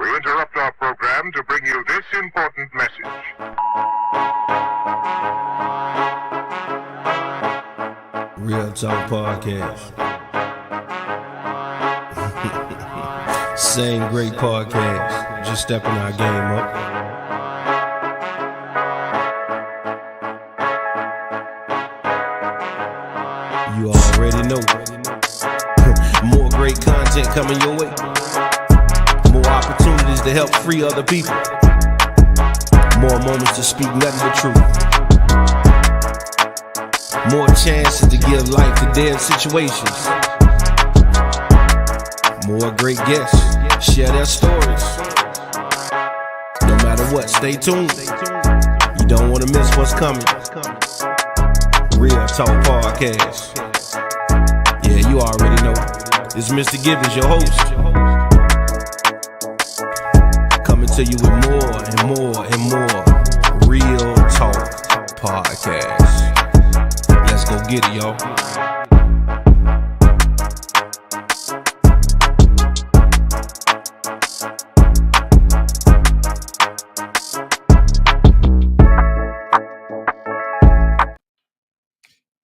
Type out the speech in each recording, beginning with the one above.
We interrupt our program to bring you this important message. Real Talk Podcast. Same great podcast. Just stepping our game up. You already know. More great content coming your way. More opportunities to help free other people. More moments to speak nothing but truth. More chances to give life to dead situations. More great guests share their stories. No matter what, stay tuned. You don't want to miss what's coming. Real Talk Podcast. Yeah, you already know. It's Mr. Gibbons, your host. Coming to you with more and more and more Real Talk Podcast. Let's go get it, y'all.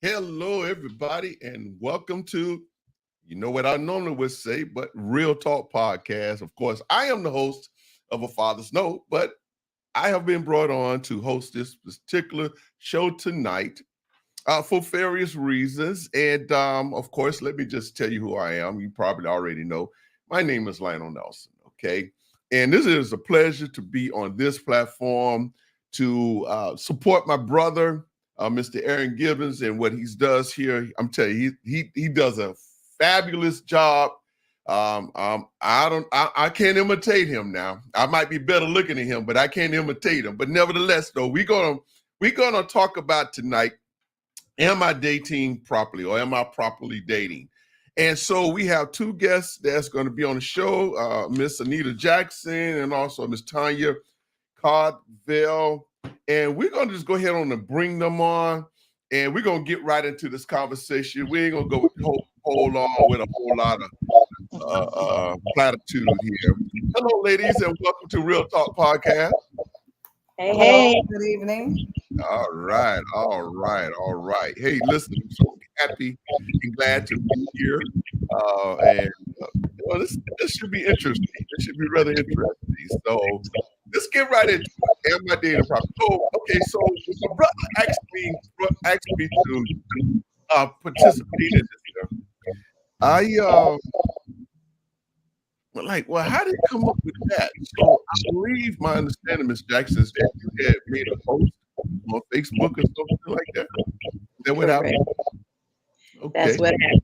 Hello, everybody, and welcome to, you know what I normally would say, but Real Talk Podcast. Of course, I am the host of A Father's Note, but I have been brought on to host this particular show tonight for various reasons. And of course, let me just tell you who I am. You probably already know. My name is Lionel Nelson, okay? And this is a pleasure to be on this platform to support my brother, Mr. Aaron Gibbons, and what he does here. I'm telling you, he does a fabulous job. I can't imitate him now. I might be better looking at him, but I can't imitate him. But nevertheless, though, we're gonna talk about tonight, am I dating properly, or am I properly dating? And so we have two guests that's going to be on the show, Miss Anita Jackson and also Miss Tanya Cardville. And we're going to just go ahead on and bring them on, and we're going to get right into this conversation. We ain't going to go with a whole lot of platitude here. Hello, ladies, and welcome to Real Talk Podcast. Hey, good evening. All right. Hey, listen, I'm so happy and glad to be here. This should be interesting. This should be rather interesting. So let's get right into it. Am I dating properly? So my brother asked me to participate in this. Well, how did you come up with that? So I believe my understanding, Ms. Jackson, is that you had made a post on Facebook or something like that. Is that what happened? Okay. That's what happened.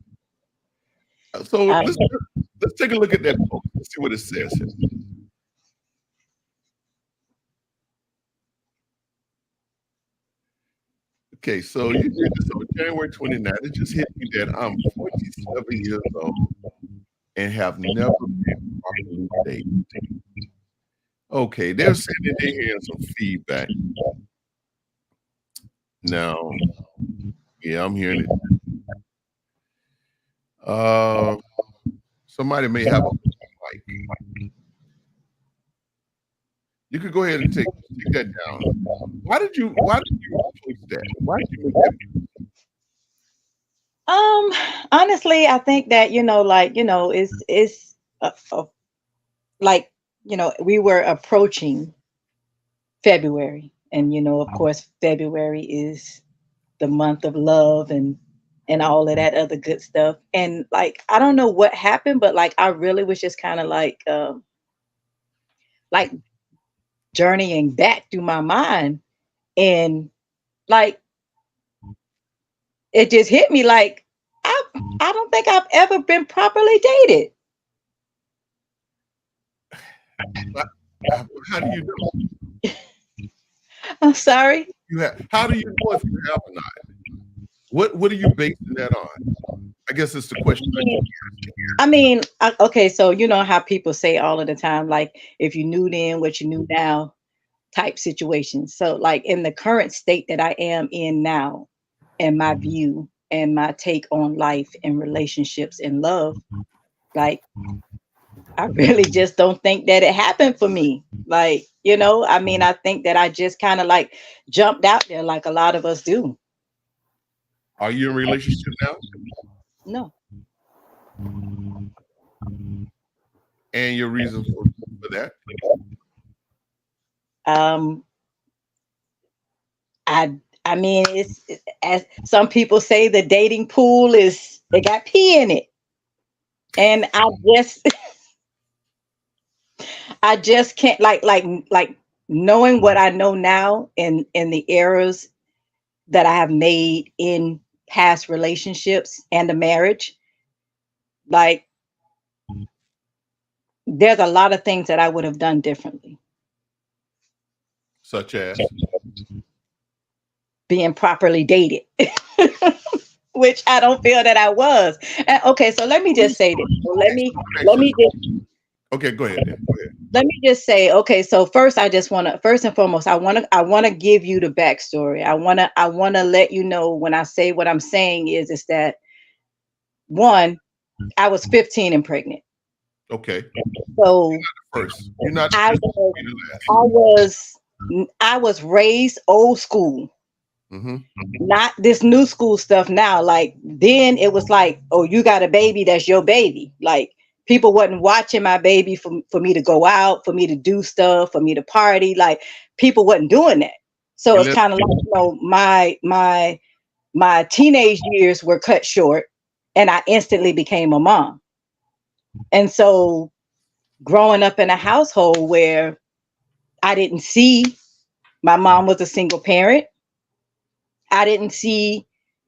So let's take a look at that post. Let's see what it says here. Okay, so you did this on January 29th. It just hit me that I'm 47 years old and have never been properly dated. Okay, they're sending in here some feedback. Now, yeah, I'm hearing it. Somebody may have a mic. You could go ahead and take that down. Why did you post that? Why did you make that? Honestly, I think that, it's we were approaching February, and of course, February is the month of love and all of that other good stuff. And I don't know what happened, but I really was just kind of journeying back through my mind, and it just hit me I don't think I've ever been properly dated. How do you know? I'm sorry. How do you know if you have or not? What are you basing that on? I guess it's the question. I mean, okay, so you know how people say all of the time, if you knew then what you knew now type situation. So in the current state that I am in now, and my view and my take on life and relationships and love, I really just don't think that it happened for me. Like, I mean, I think that I just kind of like jumped out there like a lot of us do. Are you in a relationship now? No. And your reason for that? Um, I mean, it's as some people say, the dating pool it got pee in it. And I just can't like knowing what I know now in the errors that I have made in past relationships and a marriage. Like, there's a lot of things that I would have done differently. Such as? Being properly dated. Which I don't feel that I was. And okay, so let me just say this. So let me just Okay, go ahead. Go ahead. let me just say, okay, so first first and foremost, I wanna give you the backstory. I wanna let you know, when I say what I'm saying is that, one, I was 15 and pregnant. Okay. So First, you're not. I was I was raised old school. Mm-hmm. Not this new school stuff now. Like, then it was like, oh, you got a baby, that's your baby. Like, people wasn't watching my baby for me to go out, for me to do stuff, for me to party. Like, people wasn't doing that. So it's kind of like, my teenage years were cut short, and I instantly became a mom. And so, growing up in a household where I didn't see, my mom was a single parent. I didn't see,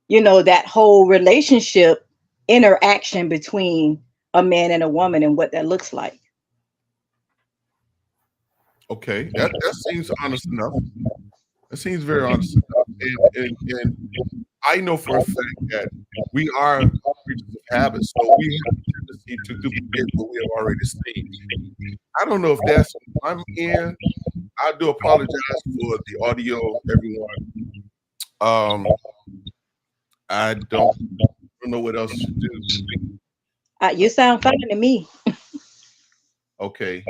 that whole relationship interaction between a man and a woman and what that looks like. Okay, that seems honest enough. That seems very honest enough. And I know for a fact that we are creatures of habit, so we have a tendency to duplicate what we have already seen. I don't know if that's I'm in. I do apologize for the audio, everyone. I don't know what else to do. You sound fine to me. Okay,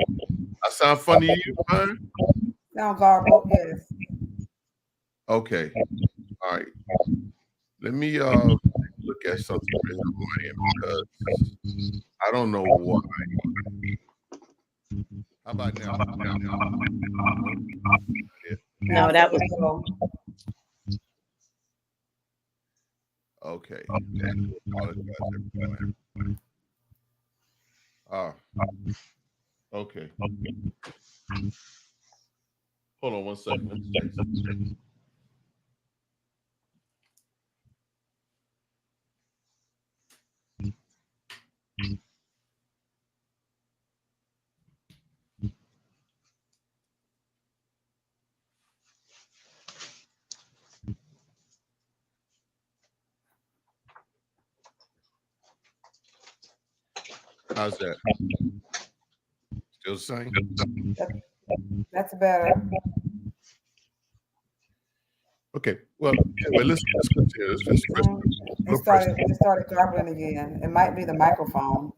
I sound funny to you, fine? Sound garbled, yes. Okay, all right. Let me look at something real quick because I don't know why. How about now? No, that was okay. I do apologize, everyone. Okay. Hold on one second. Let me check something. How's that? Still the same? That's better. Okay. Well, anyway, let's continue. It started garbling again. It might be the microphone.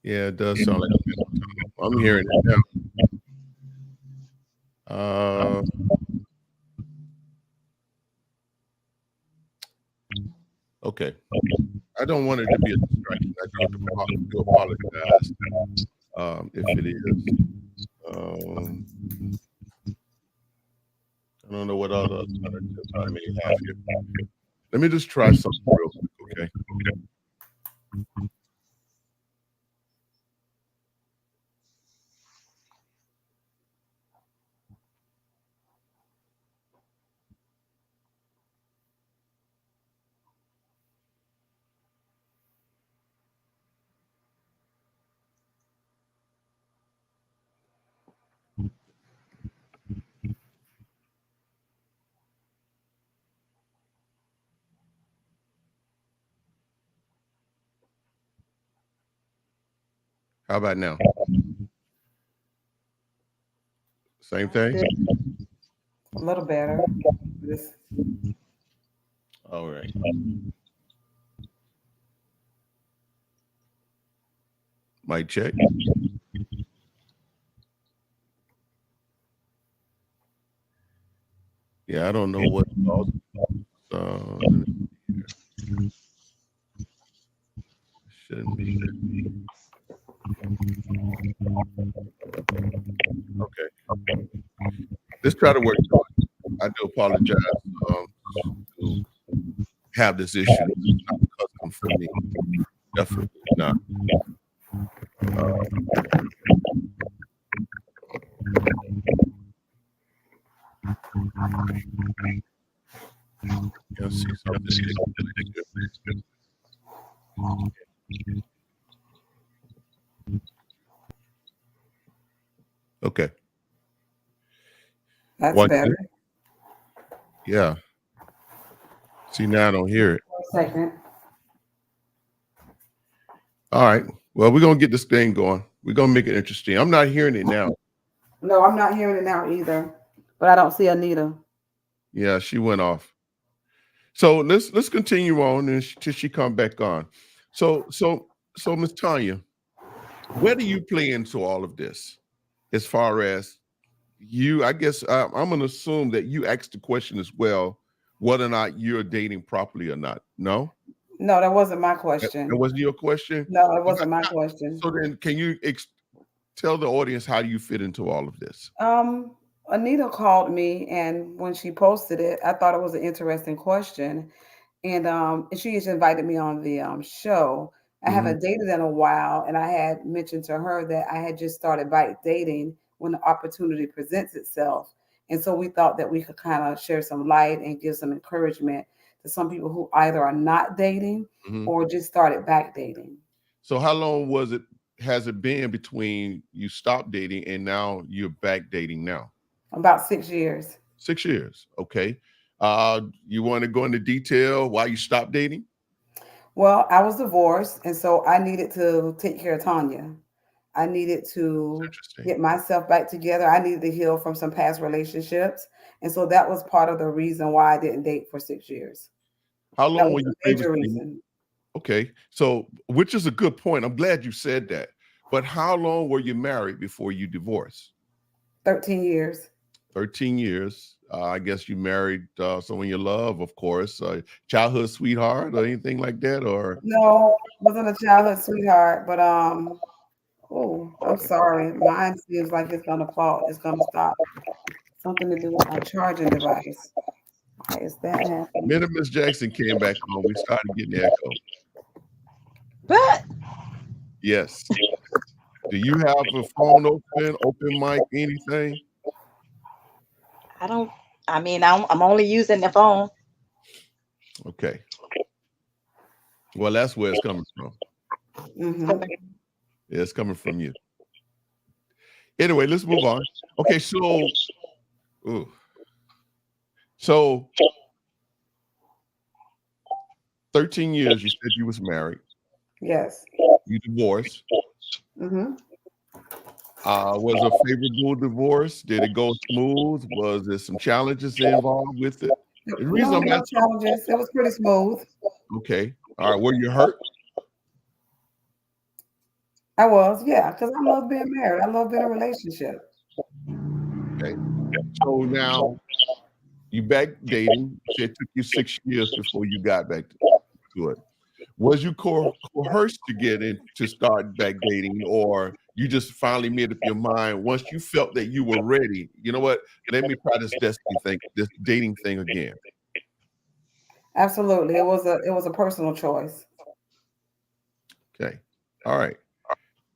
Yeah, it does sound like I'm hearing it now. Okay. I don't want it to be a distraction. I do apologize if it is. I don't know what other alternatives I may have here. Let me just try something real quick, okay? How about now? Same thing? A little better. This- All right. Mic check. Yeah, I don't know what shouldn't be. Okay. Let's try to work through it. I do apologize to have this issue. It's not custom for me. Definitely not. Let's see something. Okay. That's One, better. yeah. See, now I don't hear it. 1 second. All right. Well, we're gonna get this thing going. We're gonna make it interesting. I'm not hearing it now. No, I'm not hearing it now either. But I don't see Anita. Yeah, she went off. So let's continue on until she come back on. So Miss Tanya, where do you play into all of this? As far as you, I guess I'm going to assume that you asked the question as well, whether or not you're dating properly or not. No? No, that wasn't my question. That wasn't your question? No, it wasn't my question. So then can you tell the audience how do you fit into all of this? Anita called me, and when she posted it, I thought it was an interesting question. And she just invited me on the show. I haven't dated in a while, and I had mentioned to her that I had just started bike dating when the opportunity presents itself. And so we thought that we could kind of share some light and give some encouragement to some people who either are not dating or just started back dating. So how long has it been between you stopped dating and now you're back dating now? About 6 years. 6 years. Okay. You want to go into detail why you stopped dating? Well, I was divorced, and so I needed to take care of Tanya. I needed to get myself back together. I needed to heal from some past relationships. And so that was part of the reason why I didn't date for 6 years. How long were you major reason? Okay. So, which is a good point. I'm glad you said that. But how long were you married before you divorced? 13 years. 13 years. I guess you married someone you love, of course, childhood sweetheart or anything like that, or? No, wasn't a childhood sweetheart, but oh, I'm sorry. Mine seems like it's gonna fall. It's gonna stop. Something to do with my charging device. Why is that happening? Minute Miss Jackson came back on, we started getting echo. But yes. Do you have a phone open mic, anything? I'm only using the phone. Okay. Well, that's where it's coming from. Yeah, it's coming from you. Anyway, let's move on. Okay, so 13 years you said you was married. Yes. You divorced. Was a favorable divorce? Did it go smooth? Was there some challenges involved with it? The reason no challenges. It was pretty smooth. Okay. All right. Were you hurt? I was, yeah, because I love being married. I love being in a relationship. Okay. So now you back dating. It took you 6 years before you got back to it. Was you coerced to get in to start back dating, or you just finally made up your mind once you felt that you were ready? You know what? Let me try this destiny thing, this dating thing again. Absolutely, it was a personal choice. Okay, all right.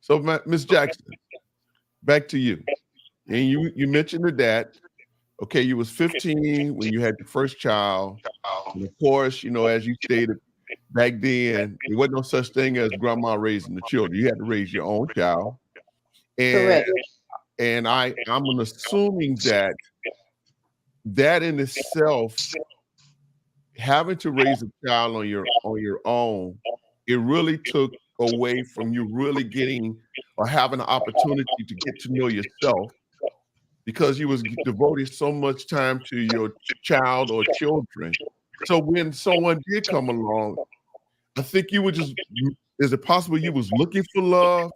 So, Miss Jackson, back to you. And you mentioned that. Okay, you was 15 when you had your first child, and of course, as you stated. Back then, there wasn't no such thing as grandma raising the children. You had to raise your own child. Correct. And I'm assuming that in itself, having to raise a child on your own, it really took away from you really getting or having an opportunity to get to know yourself because you was devoting so much time to your child or children. So when someone did come along, I think you would just, is it possible you was looking for love?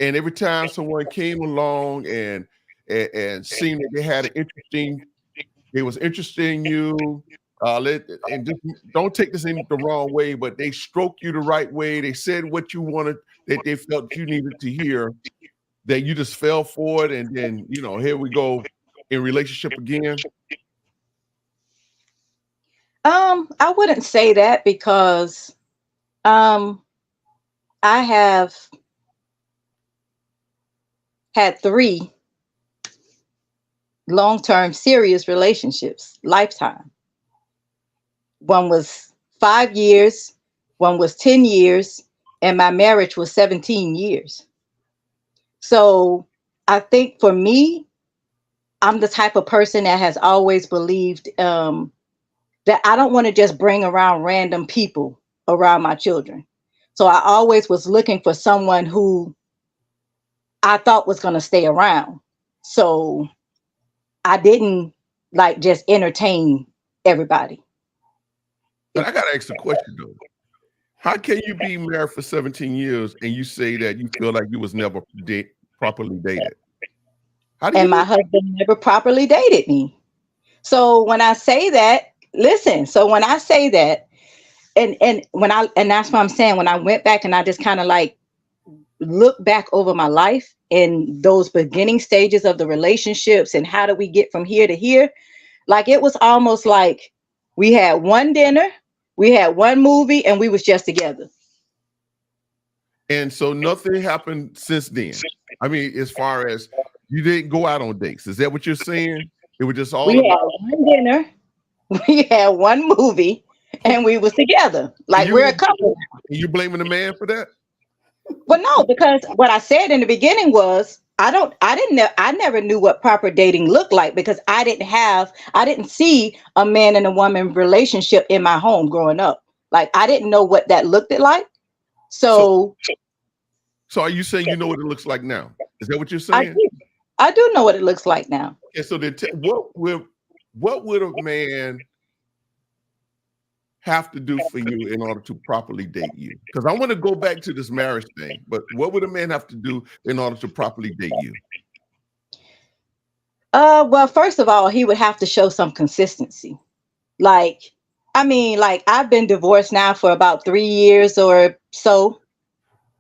And every time someone came along and seemed that they had an interesting, they was interested in you, and just don't take this in the wrong way, but they stroked you the right way. They said what you wanted, that they felt you needed to hear, that you just fell for it, and then here we go in relationship again. I wouldn't say that because I have had 3 long-term serious relationships, lifetime. One was 5 years, one was 10 years, and my marriage was 17 years. So I think for me, I'm the type of person that has always believed that I don't want to just bring around random people around my children. So I always was looking for someone who I thought was going to stay around. So I didn't like just entertain everybody. But I got to ask a question though. How can you be married for 17 years and you say that you feel like you was never properly dated? And my husband never properly dated me. So when I say that, listen, so when I say that, and that's what I'm saying, when I went back and I just kind of like look back over my life in those beginning stages of the relationships and how do we get from here to here, like it was almost like we had one dinner, we had one movie, and we was just together. And so nothing happened since then. I mean, as far as you didn't go out on dates, is that what you're saying? It was just all we had one dinner, we had one movie, and we was together. Like we're a couple. And you blaming the man for that? Well, no, because what I said in the beginning was I never knew what proper dating looked like because I didn't see a man and a woman relationship in my home growing up. Like I didn't know what that looked like. So are you saying you know what it looks like now? Is that what you're saying? I do know what it looks like now. And so then what would a man have to do for you in order to properly date you? Because I want to go back to this marriage thing, but what would a man have to do in order to properly date you? Well, first of all, he would have to show some consistency. Like, I mean, like I've been divorced now for about 3 years or so.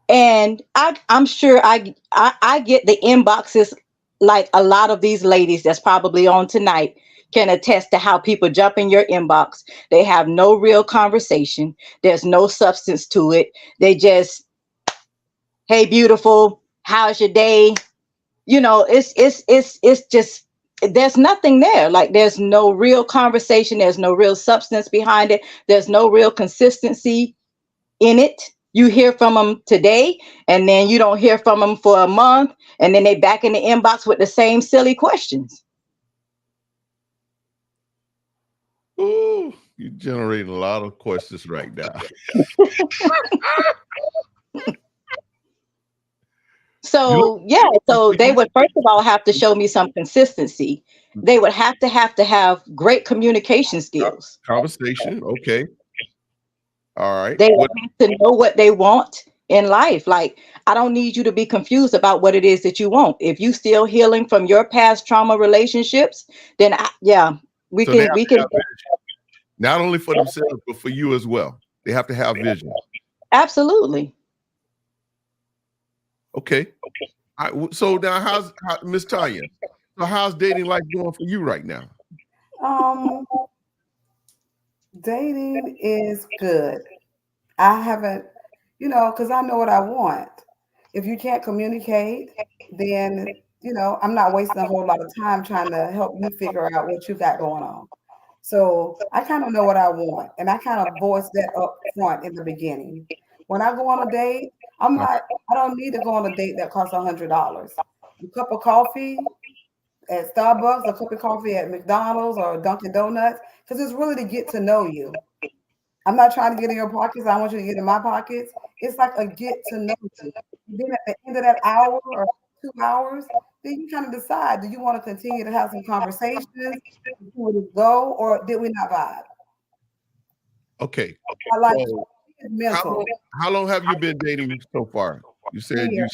And I'm sure I get the inboxes like a lot of these ladies that's probably on tonight can attest to how people jump in your inbox. They have no real conversation. There's no substance to it. They just, hey, beautiful, how's your day? You know, it's just, there's nothing there. Like there's no real conversation. There's no real substance behind it. There's no real consistency in it. You hear from them today and then you don't hear from them for a month. And then they back in the inbox with the same silly questions. Ooh, you're generating a lot of questions right now. So, yeah, so they would first of all have to show me some consistency. They would have to have great communication skills. Conversation, okay. All right. They would have to know what they want in life. Like, I don't need you to be confused about what it is that you want. If you still healing from your past trauma relationships, then we can not only for themselves, but for you as well. They have to have vision. Absolutely. Okay. So now how's Miss Tanya? So how's dating life going for you right now? Dating is good. I haven't, because I know what I want. If you can't communicate, then, I'm not wasting a whole lot of time trying to help you figure out what you got going on. So I kind of know what I want, and I kind of voice that up front in the beginning. When I go on a date, I don't need to go on a date that costs $100. A cup of coffee at Starbucks, a cup of coffee at McDonald's or Dunkin' Donuts, because it's really to get to know you. I'm not trying to get in your pockets. I want you to get in my pockets. It's like a get to know you. Then at the end of that hour or 2 hours, then you kind of decide, do you want to continue to have some conversations, would it go, or did we not vibe? Okay. I like So it's mental. how long have you been dating so far? You said Year.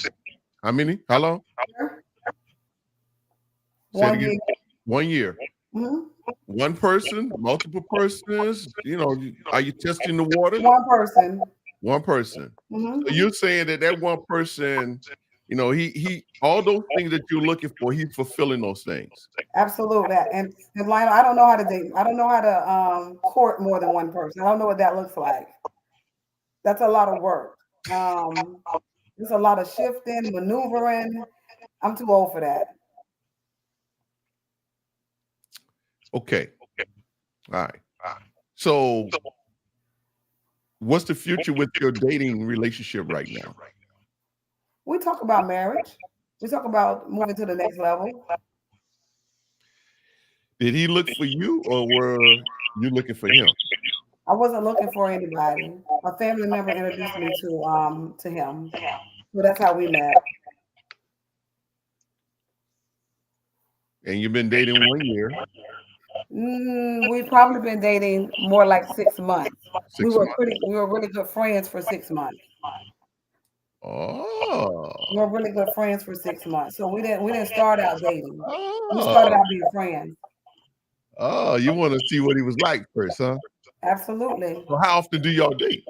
how many? How long? Say it 1 again. year. 1 year. Mhm. One person, multiple persons, are you testing the water? One person. One person. Mhm. So you're saying that one person, he all those things that you're looking for, he's fulfilling those things. Absolutely. And Lionel, I don't know how to date. I don't know how to court more than one person. I don't know what that looks like. That's a lot of work. There's a lot of shifting, maneuvering. I'm too old for that. Okay. All right. So what's the future with your dating relationship right now? We talk about marriage. We talk about moving to the next level. Did he look for you, or were you looking for him? I wasn't looking for anybody. A family member introduced me to him. So that's how we met. And you've been dating 1 year. We've probably been dating more like 6 months. 6 We were months. really good friends for 6 months. Oh. We were really good friends for 6 months. So we didn't start out dating. We started out being friends. Oh, you want to see what he was like first, huh? Absolutely. So how often do y'all date?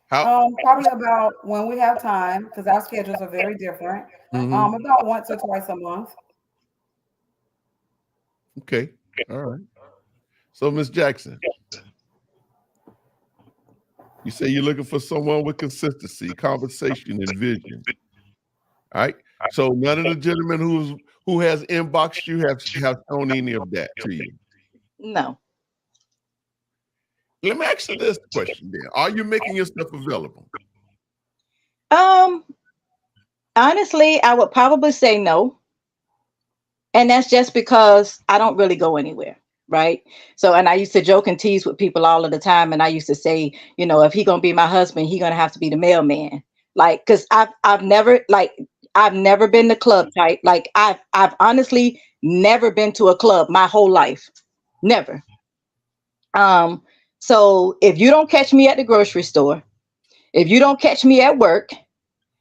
Probably about when we have time, because our schedules are very different. About once or twice a month. Okay. All right. So, Miss Jackson, you say you're looking for someone with consistency, conversation, and vision. All right. So none of the gentlemen who has inboxed you have shown any of that to you. No. Let me ask you this question then. Are you making yourself available? Honestly, I would probably say no. And that's just because I don't really go anywhere. Right. So, and I used to joke and tease with people all of the time. And I used to say, if he gonna be my husband, he gonna have to be the mailman. Like, cause I've never been the club type. Like I've honestly never been to a club my whole life. Never. So if you don't catch me at the grocery store, if you don't catch me at work,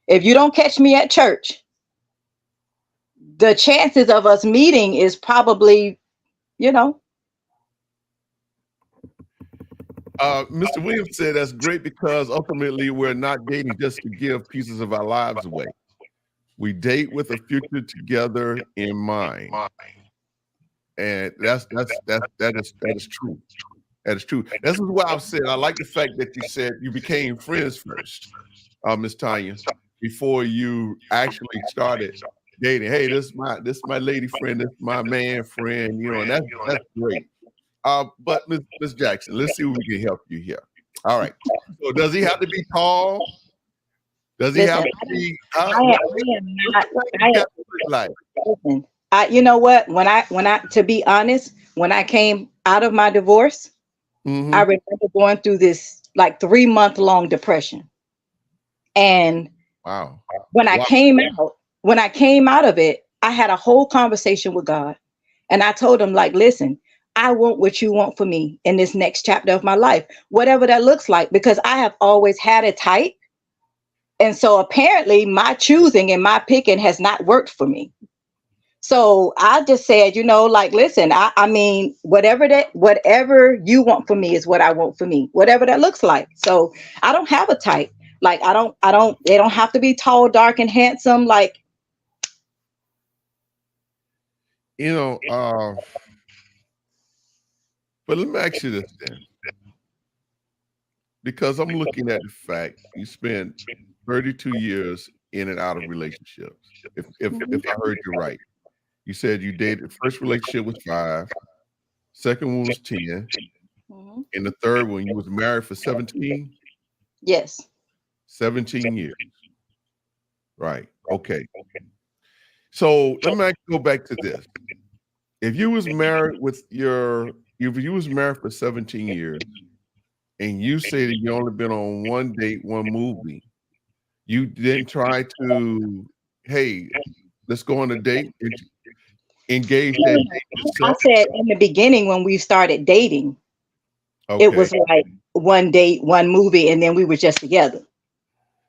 if you don't catch me at church, the chances of us meeting is probably, Mr. Williams said that's great because ultimately we're not dating just to give pieces of our lives away. We date with a future together in mind. And that is true. That is true. This is what I've said. I like the fact that you said you became friends first, Miss Tanya, before you actually started dating. Hey, this is my lady friend, this is my man friend, and that's great. But Miss Jackson, let's see if we can help you here. All right. So does he have to be tall? Does he have to be? Listen, you know what? When I, to be honest, when I came out of my divorce, I remember going through this like 3-month-long depression. And wow. When I came out of it, I had a whole conversation with God. And I told him, like, listen, I want what you want for me in this next chapter of my life, whatever that looks like, because I have always had a type. And so apparently my choosing and my picking has not worked for me. So I just said, like, listen, I mean, whatever you want for me is what I want for me, whatever that looks like. So I don't have a type. Like, they don't have to be tall, dark, and handsome. Like, but let me ask you this then, because I'm looking at the fact you spent 32 years in and out of relationships. If I heard you right, you said you dated, first relationship was 5, second one was 10, and the third one you was married for 17. Yes. 17 years. Right. Okay. So let me go back to this. If you was married for 17 years and you say that you only been on one date, one movie, you didn't try to, hey, Let's go on a date. Engage that date I yourself. said in the beginning when we started dating, Okay. it was like one date, one movie, and then we were just together.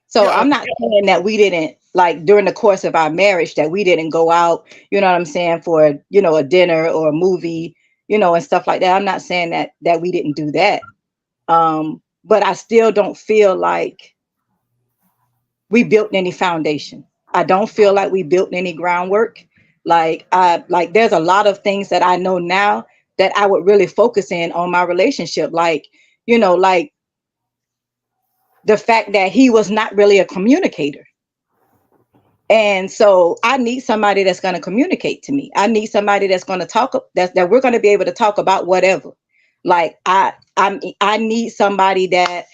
So Yeah. I'm not saying that we didn't, like, during the course of our marriage, that we didn't go out, you know what I'm saying, for, you know, a dinner or a movie, you know, and stuff like that. I'm not saying that we didn't do that. But I still don't feel like we built any foundation. I don't feel like we built any groundwork. Like there's a lot of things that I know now that I would really focus in on my relationship. Like, you know, like the fact that he was not really a communicator. And so I need somebody that's going to communicate to me. I need somebody that's going to talk, that we're going to be able to talk about whatever. Like I need somebody that,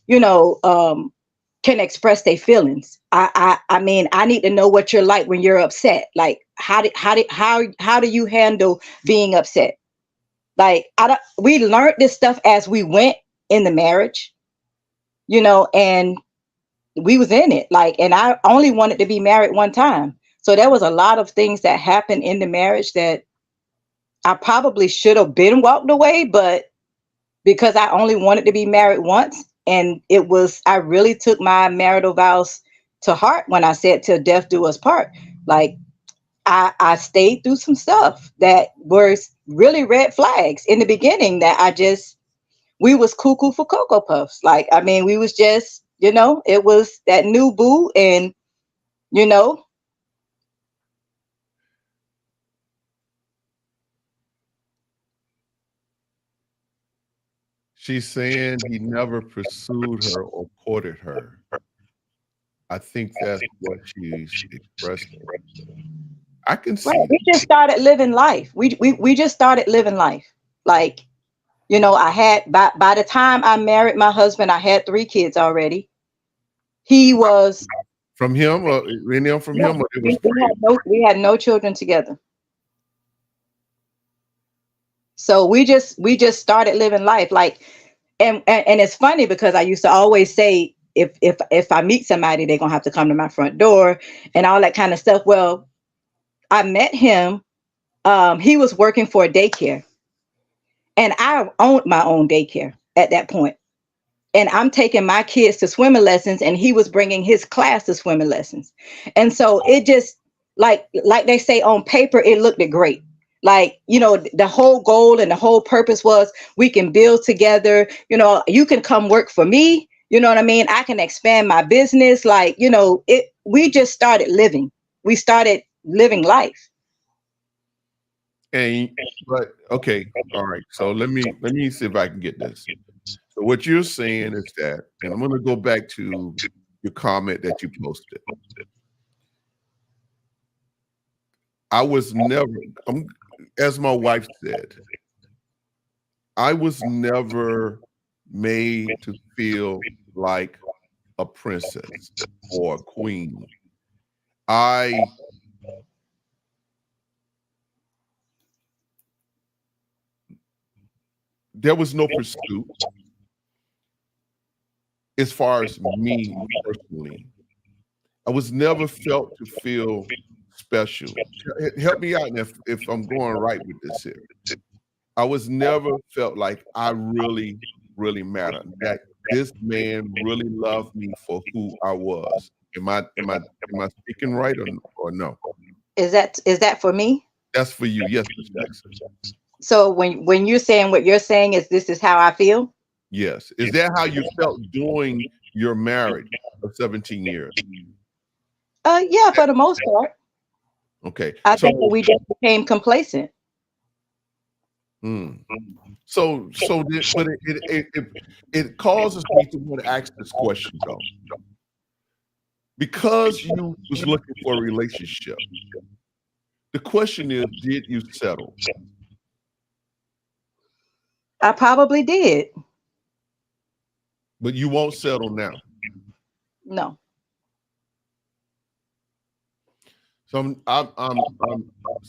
you know, can express their feelings. I mean, I need to know what you're like when you're upset. Like how do you handle being upset? Like we learned this stuff as we went in the marriage, you know, and we was in it. Like, and I only wanted to be married one time. So there was a lot of things that happened in the marriage that I probably should have been walked away, but because I only wanted to be married once, and I really took my marital vows to heart when I said till death do us part. Like I stayed through some stuff that were really red flags in the beginning that we was cuckoo for Cocoa Puffs. Like, I mean, we was just, you know, it was that new boo, and, you know. She's saying he never pursued her or courted her. I think that's what she's expressing. I can see. Right. We just started living life. We just started living life. Like, you know, I had by the time I married my husband, I had 3 kids already. He was from him, or any from him, or it was we had no children together. So we just started living life. Like, and it's funny because I used to always say, if I meet somebody, they're gonna have to come to my front door and all that kind of stuff. Well, I met him. He was working for a daycare, and I owned my own daycare at that point. And I'm taking my kids to swimming lessons, and he was bringing his class to swimming lessons. And so it just, like they say, on paper, it looked great. Like, you know, the whole goal and the whole purpose was we can build together. You know, you can come work for me. You know what I mean? I can expand my business. Like, you know, we just started living. We started living life. But okay, all right. So let me see if I can get this. So what you're saying is that, and I'm going to go back to your comment that you posted. I was never, as my wife said, I was never made to feel like a princess or a queen. There was no pursuit as far as me personally. I was never felt to feel special. Help me out if I'm going right with this here. I was never felt like I really, really mattered. That this man really loved me for who I was. Am I speaking right or no? Is that for me? That's for you, yes, Ms. Jackson. So when you're saying what you're saying is this is how I feel? Yes. Is that how you felt during your marriage of 17 years? Yeah, for the most part. Okay. I think that we just became complacent. So but it causes me to want to ask this question though. Because you was looking for a relationship, the question is, did you settle? I probably did. But you won't settle now. No. So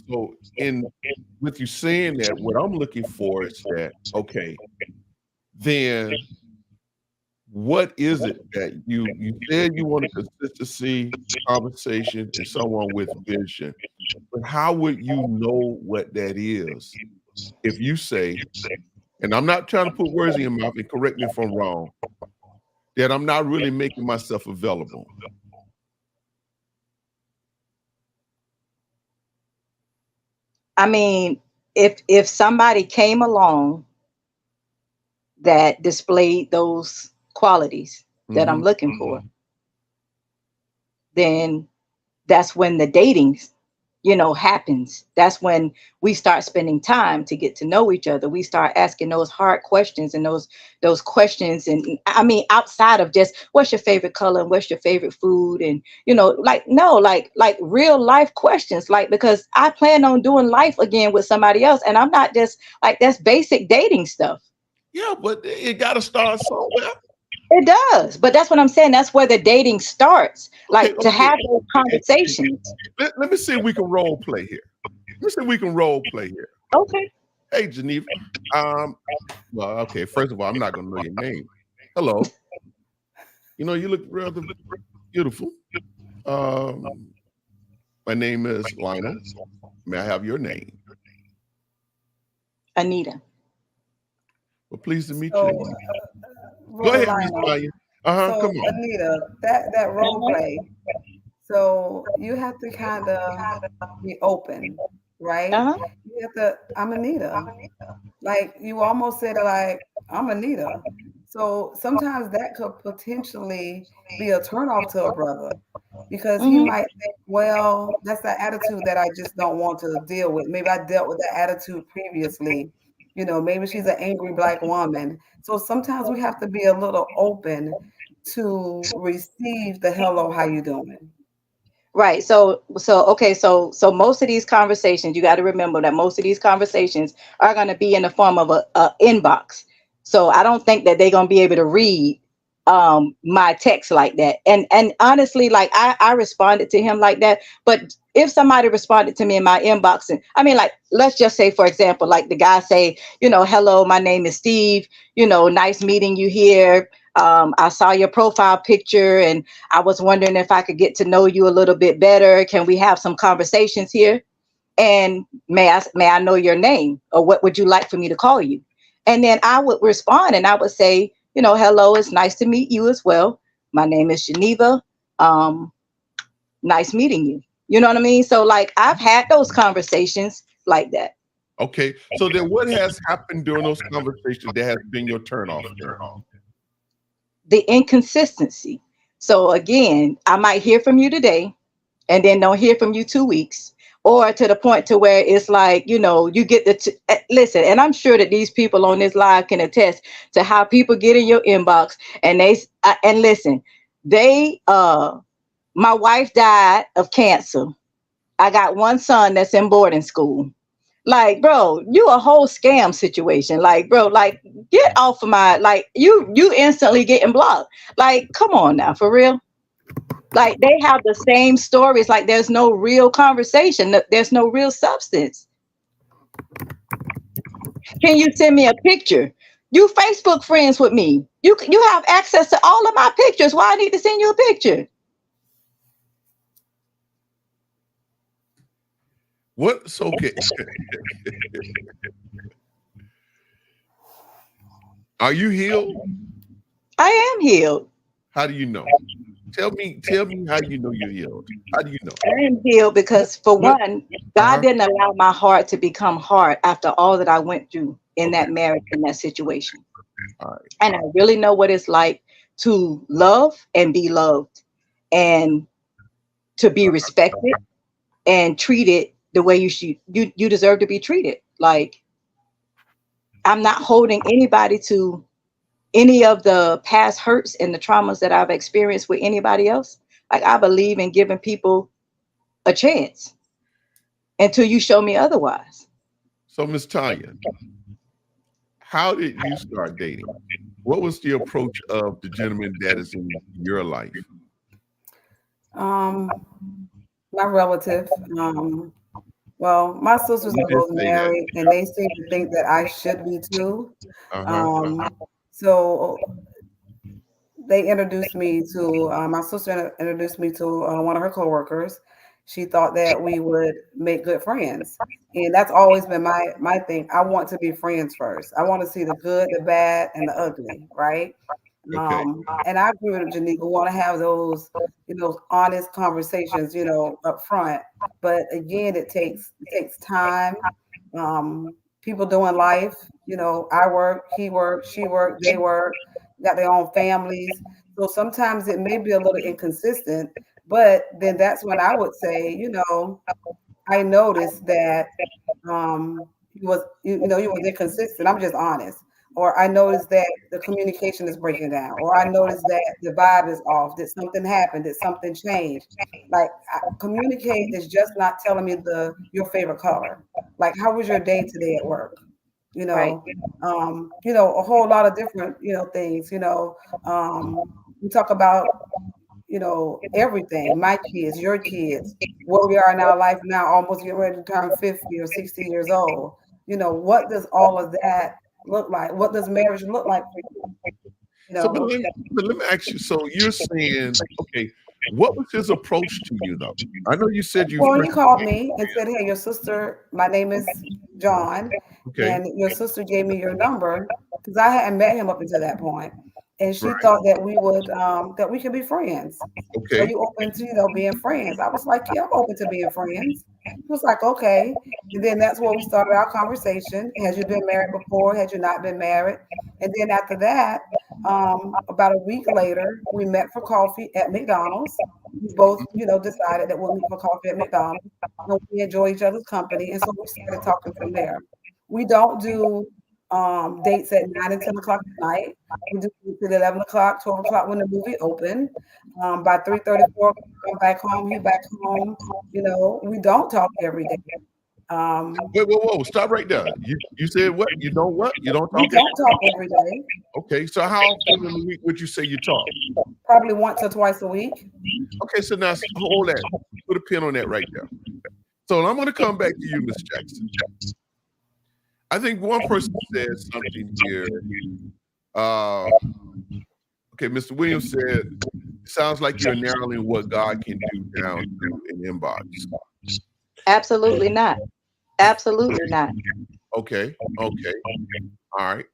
so with you saying that, what I'm looking for is that, okay, then what is it that you said you want a consistency, conversation, and someone with vision? But how would you know what that is if you say, and I'm not trying to put words in your mouth, and correct me if I'm wrong, that I'm not really making myself available? I mean, if somebody came along that displayed those qualities that I'm looking for, then that's when the dating, happens. That's when we start spending time to get to know each other. We start asking those hard questions and those questions. And I mean, outside of just what's your favorite color and what's your favorite food, and like real life questions. Like, because I plan on doing life again with somebody else, and I'm not just like, that's basic dating stuff. Yeah, but it got to start somewhere. It does, but that's what I'm saying. That's where the dating starts, like to have those conversations. Let me see if we can role play here. Okay. Hey, Geneva. Well, okay. First of all, I'm not going to know your name. Hello. You look rather beautiful. My name is Lionel. May I have your name? Anita. Well, pleased to meet you. Go ahead, Miss Maya. Come on. Anita, that role play. So you have to kind of be open, right? You have to. I'm Anita. Like, you almost said it like, I'm Anita. So sometimes that could potentially be a turnoff to a brother, because he might think, well, that's the attitude that I just don't want to deal with. Maybe I dealt with that attitude previously. Maybe she's an angry Black woman. So sometimes we have to be a little open to receive the hello, how you doing? Right. So okay. So most of these conversations, you got to remember that most of these conversations are going to be in the form of a inbox. So I don't think that they're going to be able to read my text like that. And honestly, like I responded to him like that. But if somebody responded to me in my inbox, and I mean, like, let's just say, for example, like the guy say, hello, my name is Steve, nice meeting you here. I saw your profile picture and I was wondering if I could get to know you a little bit better. Can we have some conversations here? And may I know your name, or what would you like for me to call you? And then I would respond and I would say, hello, it's nice to meet you as well. My name is Geneva. Nice meeting you. You know what I mean? So like, I've had those conversations like that. Okay. So then what has happened during those conversations that has been your turnoff? The inconsistency. So again, I might hear from you today and then don't hear from you 2 weeks, or to the point to where it's like, you get listen, and I'm sure that these people on this live can attest to how people get in your inbox and and listen, my wife died of cancer. I got one son that's in boarding school. Like, bro, you a whole scam situation. Like, bro, like, get off of my, like, you instantly getting blocked. Like, come on now, for real. Like, they have the same stories. Like, there's no real conversation. There's no real substance. Can you send me a picture? You Facebook friends with me. You have access to all of my pictures. Why I need to send you a picture? What's okay? Are you healed? I am healed. How do you know? Tell me how you know you're healed. How do you know? I am healed because, for one, God didn't allow my heart to become hard after all that I went through in that marriage, in that situation. All right. And I really know what it's like to love and be loved, and to be respected and treated the way you deserve to be treated. Like, I'm not holding anybody to any of the past hurts and the traumas that I've experienced with anybody else. Like, I believe in giving people a chance until you show me otherwise. So, Miss Tanya, how did you start dating? What was the approach of the gentleman that is in your life? My relative. Well, my sisters are both married, and they seem to think that I should be too. So they introduced me to my sister introduced me to one of her coworkers. She thought that we would make good friends, and that's always been my thing. I want to be friends first. I want to see the good, the bad, and the ugly, right? Okay. And I agree with Janika. We want to have those, honest conversations, up front. But again, it takes time. People doing life, I work, he work, she work, they work, got their own families. So sometimes it may be a little inconsistent, but then that's when I would say, I noticed that you was inconsistent. I'm just honest. Or I noticed that the communication is breaking down. Or I noticed that the vibe is off. Did something happen? Did something change? Like communicate is just not telling me your favorite color. Like how was your day today at work? Right. A whole lot of different, things. We talk about everything, my kids, your kids, where we are in our life now, almost getting ready to turn 50 or 60 years old. What does all of that look like? What does marriage look like for you? So, but let me ask you. So you're saying, okay, what was his approach to you, though? I know you said you. Well, he called me and said, "Hey, your sister. My name is John, Okay. and your sister gave me your number because I hadn't met him up until that point, and she Right. thought that we could be friends. Are Okay. you open to being friends?" I was like, "Yeah, I'm open to being friends." He was like, "Okay," and then that's where we started our conversation. Had you been married before? Had you not been married? And then after that, about a week later, we met for coffee at McDonald's. We both, decided that we'll meet for coffee at McDonald's. And we enjoy each other's company, and so we started talking from there. We don't do dates at 9 and 10 o'clock at night. We do dates at 11 o'clock, 12 o'clock when the movie open. By 3:30, 4 o'clock, I'm back home. He back home. We don't talk every day. Wait, whoa, stop right there. You said what? You don't what? You don't We talk? don't talk every day. Okay, so how often in a week would you say you talk? Probably once or twice a week. Okay, so now hold that. Put a pin on that right there. So I'm going to come back to you, Ms. Jackson. I think one person said something here. Okay, Mr. Williams said, sounds like you're narrowing what God can do down to an inbox. Absolutely not. Absolutely not. Okay. All right.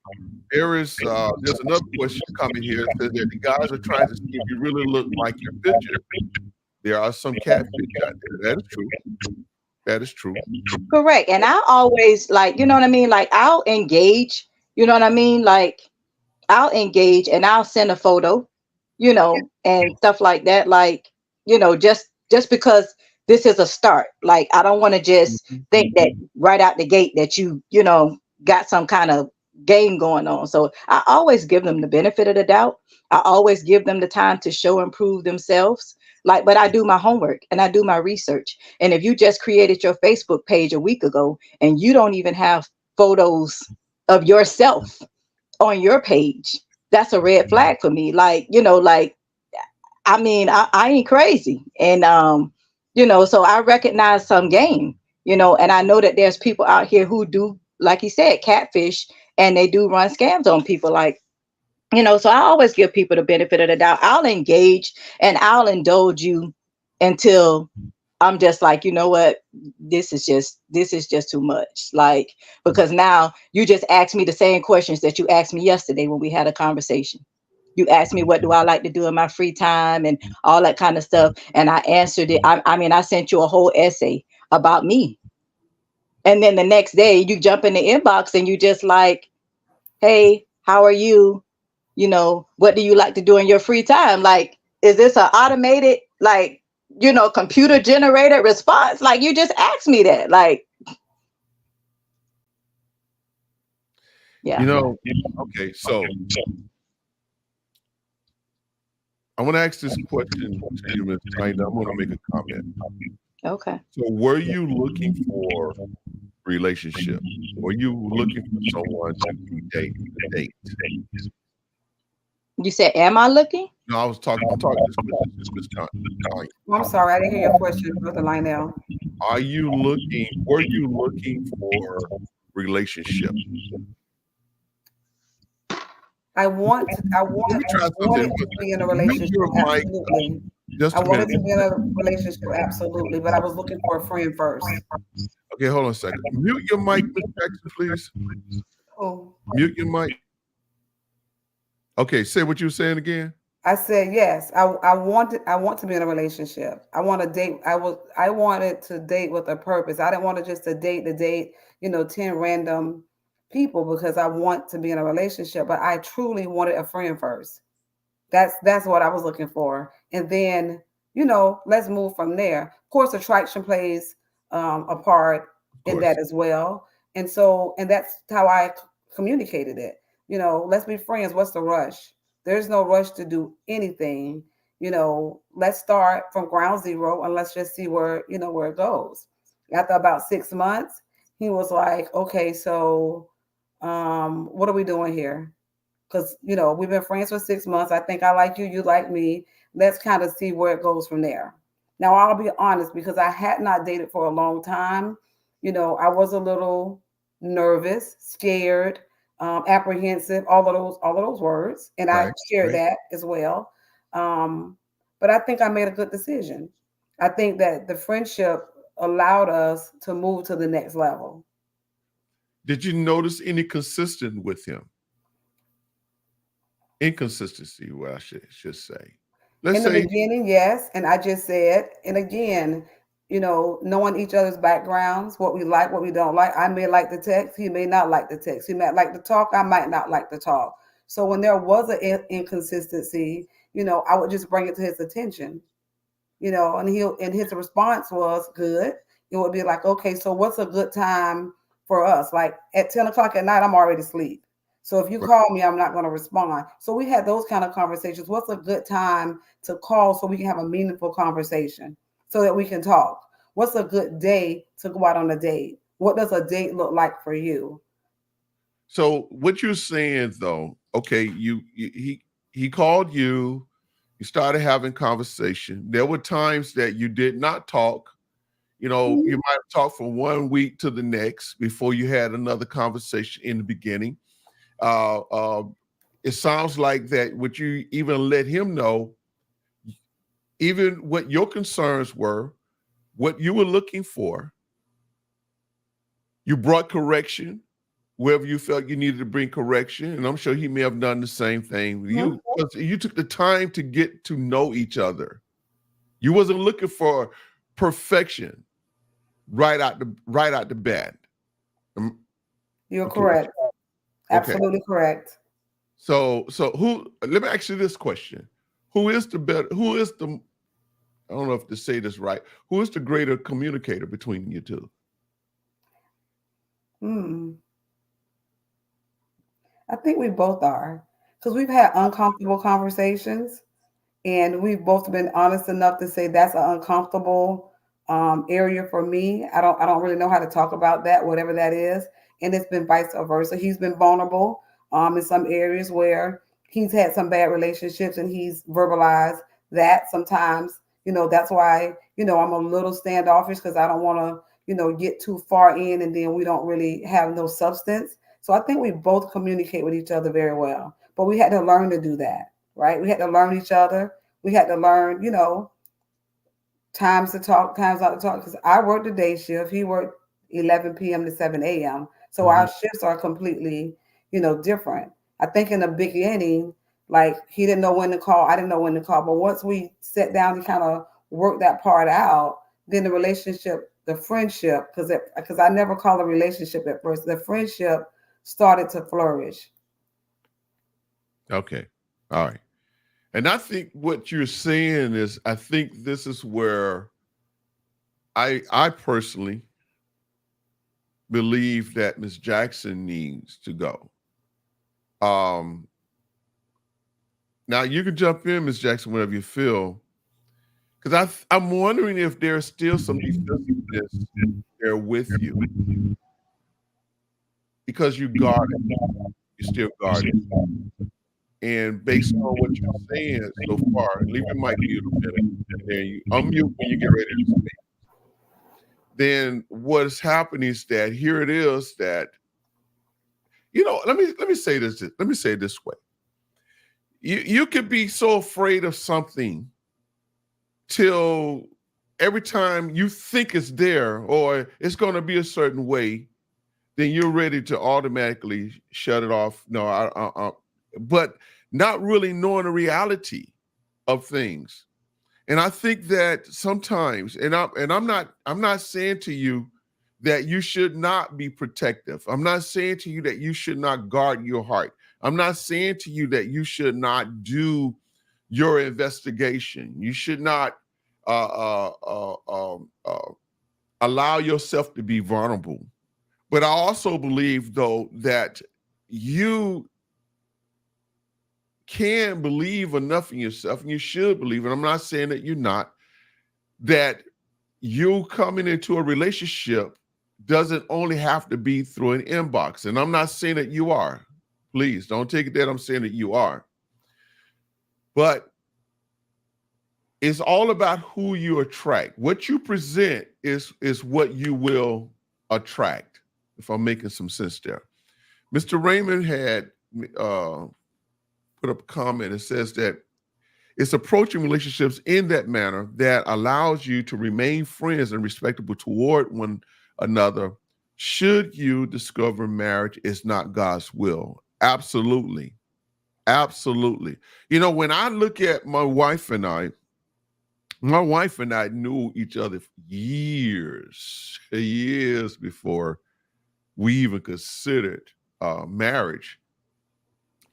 There's another question coming here. It says that the guys are trying to see if you really look like your picture. There are some catfish out there. That is true. That is true. Correct. And I always like, like I'll engage, like I'll engage and I'll send a photo, and stuff like that. Like, just because this is a start. Like, I don't want to just think that right out the gate that you got some kind of game going on. So I always give them the benefit of the doubt. I always give them the time to show and prove themselves. Like, but I do my homework and I do my research. And if you just created your Facebook page a week ago and you don't even have photos of yourself on your page, that's a red flag for me. Like, I mean, I ain't crazy. And, so I recognize some game, and I know that there's people out here who do, like you said, catfish, and they do run scams on people. Like, so I always give people the benefit of the doubt. I'll engage and I'll indulge you until I'm just like, you know what, this is just too much. Like, because now you just asked me the same questions that you asked me yesterday when we had a conversation. You asked me, what do I like to do in my free time and all that kind of stuff. And I answered it. I sent you a whole essay about me. And then the next day you jump in the inbox and you just like, hey, how are you? What do you like to do in your free time? Like, is this an automated, like, computer generated response? Like, you just asked me that. Like, yeah. Okay, so I want to ask this question to you, Ms. Tyner. I'm going to make a comment. Okay. So were you looking for relationship? Were you looking for someone to date? You said, am I looking? No, I was talking to this Ms. Tyner. I'm sorry, I didn't hear your question, Brother Lionel. Were you looking for relationship? I want to be in a relationship. Absolutely. Just I a wanted minute. to be in a relationship. Absolutely. But I was looking for a friend first. Okay, hold on a second. Mute your mic, Ms. Jackson, please. Oh, Mute your mic. Okay, say what you were saying again. I said yes. I want to be in a relationship. I want to date. I wanted to date with a purpose. I didn't want to just to date, 10 random people because I want to be in a relationship, but I truly wanted a friend first. That's what I was looking for. And then, let's move from there. Of course, attraction plays a part in that as well. And that's how I communicated it. Let's be friends. What's the rush? There's no rush to do anything. Let's start from ground zero and let's just see where it goes. After about 6 months, he was like, okay, so what are we doing here? Because we've been friends for 6 months. I think I like you, you like me. Let's kind of see where it goes from there. Now I'll be honest, because I had not dated for a long time. I was a little nervous, scared, apprehensive, all of those words, and I shared that as well. But I think I made a good decision. I think that the friendship allowed us to move to the next level. Did you notice any consistent with him? Inconsistency, what I should say. In the beginning, yes. And I just said, and again, knowing each other's backgrounds, what we like, what we don't like. I may like the text, he may not like the text. He might like the talk, I might not like the talk. So when there was an inconsistency, I would just bring it to his attention, and his response was good. It would be like, okay, so what's a good time for us? Like at 10 o'clock at night, I'm already asleep. So if you call me, I'm not going to respond. So we had those kind of conversations. What's a good time to call so we can have a meaningful conversation so that we can talk? What's a good day to go out on a date? What does a date look like for you? So what you're saying though, okay, he called you, you started having conversation. There were times that you did not talk. You might have talked from 1 week to the next before you had another conversation in the beginning. It sounds like that what you even let him know, even what your concerns were, what you were looking for. You brought correction wherever you felt you needed to bring correction. And I'm sure he may have done the same thing with you, because you took the time to get to know each other. You wasn't looking for perfection right out the bat. You're correct. Absolutely correct. So let me ask you this question. I don't know if to say this right. Who is the greater communicator between you two? I think we both are, because we've had uncomfortable conversations and we've both been honest enough to say that's an uncomfortable area for me. I don't really know how to talk about that, whatever that is. And it's been vice versa. He's been vulnerable in some areas where he's had some bad relationships and he's verbalized that sometimes. That's why, I'm a little standoffish, because I don't want to, get too far in and then we don't really have no substance. So I think we both communicate with each other very well, but we had to learn to do that, right? We had to learn each other. We had to learn, times to talk, times not to talk, because I worked the day shift. He worked 11 p.m. to 7 a.m. So our shifts are completely, different. I think in the beginning, like he didn't know when to call. I didn't know when to call. But once we sat down and kind of worked that part out, then the relationship, the friendship, because I never call a relationship at first, the friendship started to flourish. Okay. All right. And I think what you're saying is, I think this is where I personally believe that Ms. Jackson needs to go. Now you can jump in, Ms. Jackson, whenever you feel, because I'm wondering if there's still some defensiveness there with you, because you guarded, you still guarded, and based on what you're saying so far, leave your mic mute a minute, and then you unmute when you get ready to speak. Then what's happening is that here it is that, let me say this. Let me say it this way. You could be so afraid of something till every time you think it's there or it's going to be a certain way, then you're ready to automatically shut it off. No, but not really knowing the reality of things. And I think that sometimes, I'm not saying to you that you should not be protective. I'm not saying to you that you should not guard your heart. I'm not saying to you that you should not do your investigation. You should not allow yourself to be vulnerable. But I also believe, though, that you can believe enough in yourself, and you should believe, and I'm not saying that you're not, that you coming into a relationship doesn't only have to be through an inbox. And I'm not saying that you are. Please don't take it that I'm saying that you are. But it's all about who you attract. What you present is what you will attract, if I'm making some sense there. Mr. Raymond had put up a comment that says that it's approaching relationships in that manner that allows you to remain friends and respectable toward one another should you discover marriage is not God's will. Absolutely. Absolutely. You know, when I look at my wife and I knew each other for years before we even considered marriage.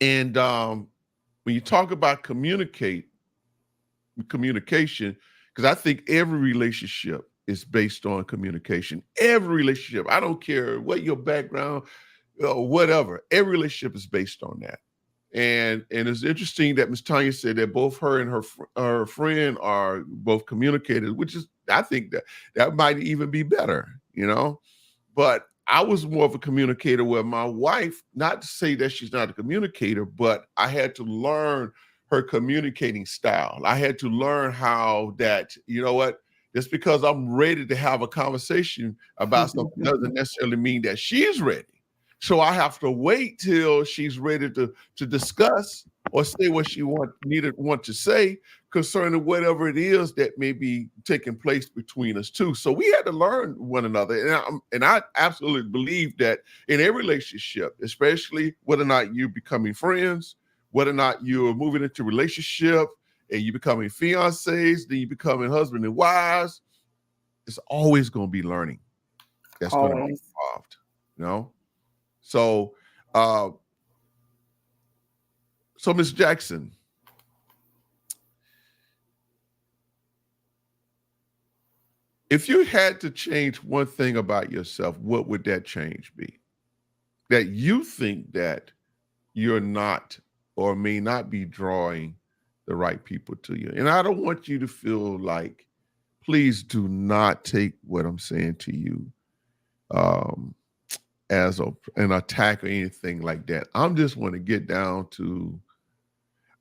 And when you talk about communication, because I think every relationship is based on communication. Every relationship, I don't care what your background, whatever, every relationship is based on that. And it's interesting that Ms. Tanya said that both her and her friend are both communicators, which is, I think that might even be better, you know. But I was more of a communicator where my wife, not to say that she's not a communicator, but I had to learn her communicating style. I had to learn how that, you know what, just because I'm ready to have a conversation about something doesn't necessarily mean that she's ready. So I have to wait till she's ready to discuss or say what she want to say concerning whatever it is that may be taking place between us two. So we had to learn one another. And I absolutely believe that in a relationship, especially whether or not you're becoming friends, whether or not you're moving into a relationship and you becoming fiancés, then you becoming husband and wives, it's always going to be learning that's going to be involved, you know? So, Ms. Jackson, if you had to change one thing about yourself, what would that change be? That you think that you're not or may not be drawing the right people to you. And I don't want you to feel like, please do not take what I'm saying to you as an attack or anything like that. I'm just want to get down to,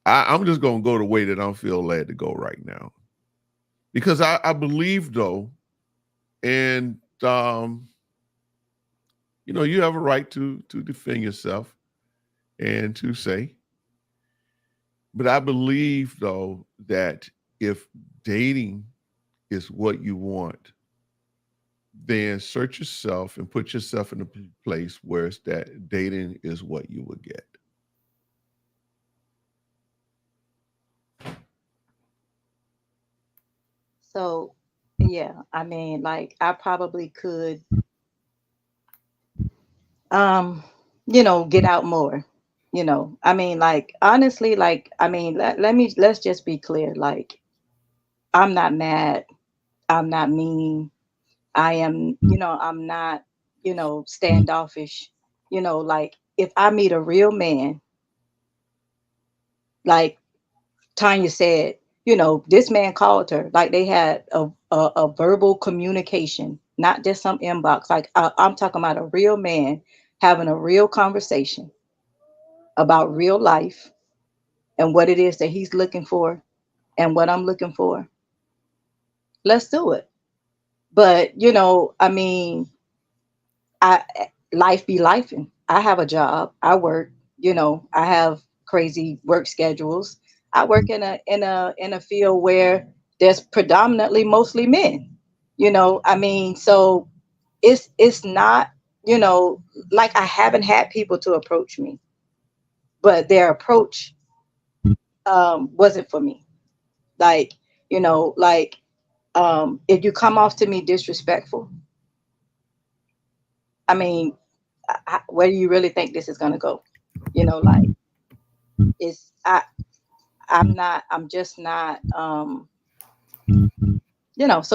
I'm just going to go the way that I feel led to go right now. Because I believe, though, and, you know, you have a right to defend yourself and to say. But I believe, though, that if dating is what you want, then search yourself and put yourself in a place where it's that dating is what you would get. So, yeah, I mean, like I probably could, you know, get out more. You know, I mean, like honestly, like I mean, let's just be clear. Like, I'm not mad. I'm not mean. I am, you know, I'm not, you know, standoffish. You know, like if I meet a real man, like Tanya said, you know, this man called her, like they had a verbal communication, not just some inbox. Like I'm talking about a real man having a real conversation about real life and what it is that he's looking for and what I'm looking for. Let's do it. But, you know, I mean, life be lifing. I have a job. I work, you know, I have crazy work schedules. I work in a field where there's predominantly mostly men. I mean, so it's not, like I haven't had people to approach me, but their approach wasn't for me. Like, like if you come off to me disrespectful, I mean, where do you really think this is going to go? Like it's I'm just not so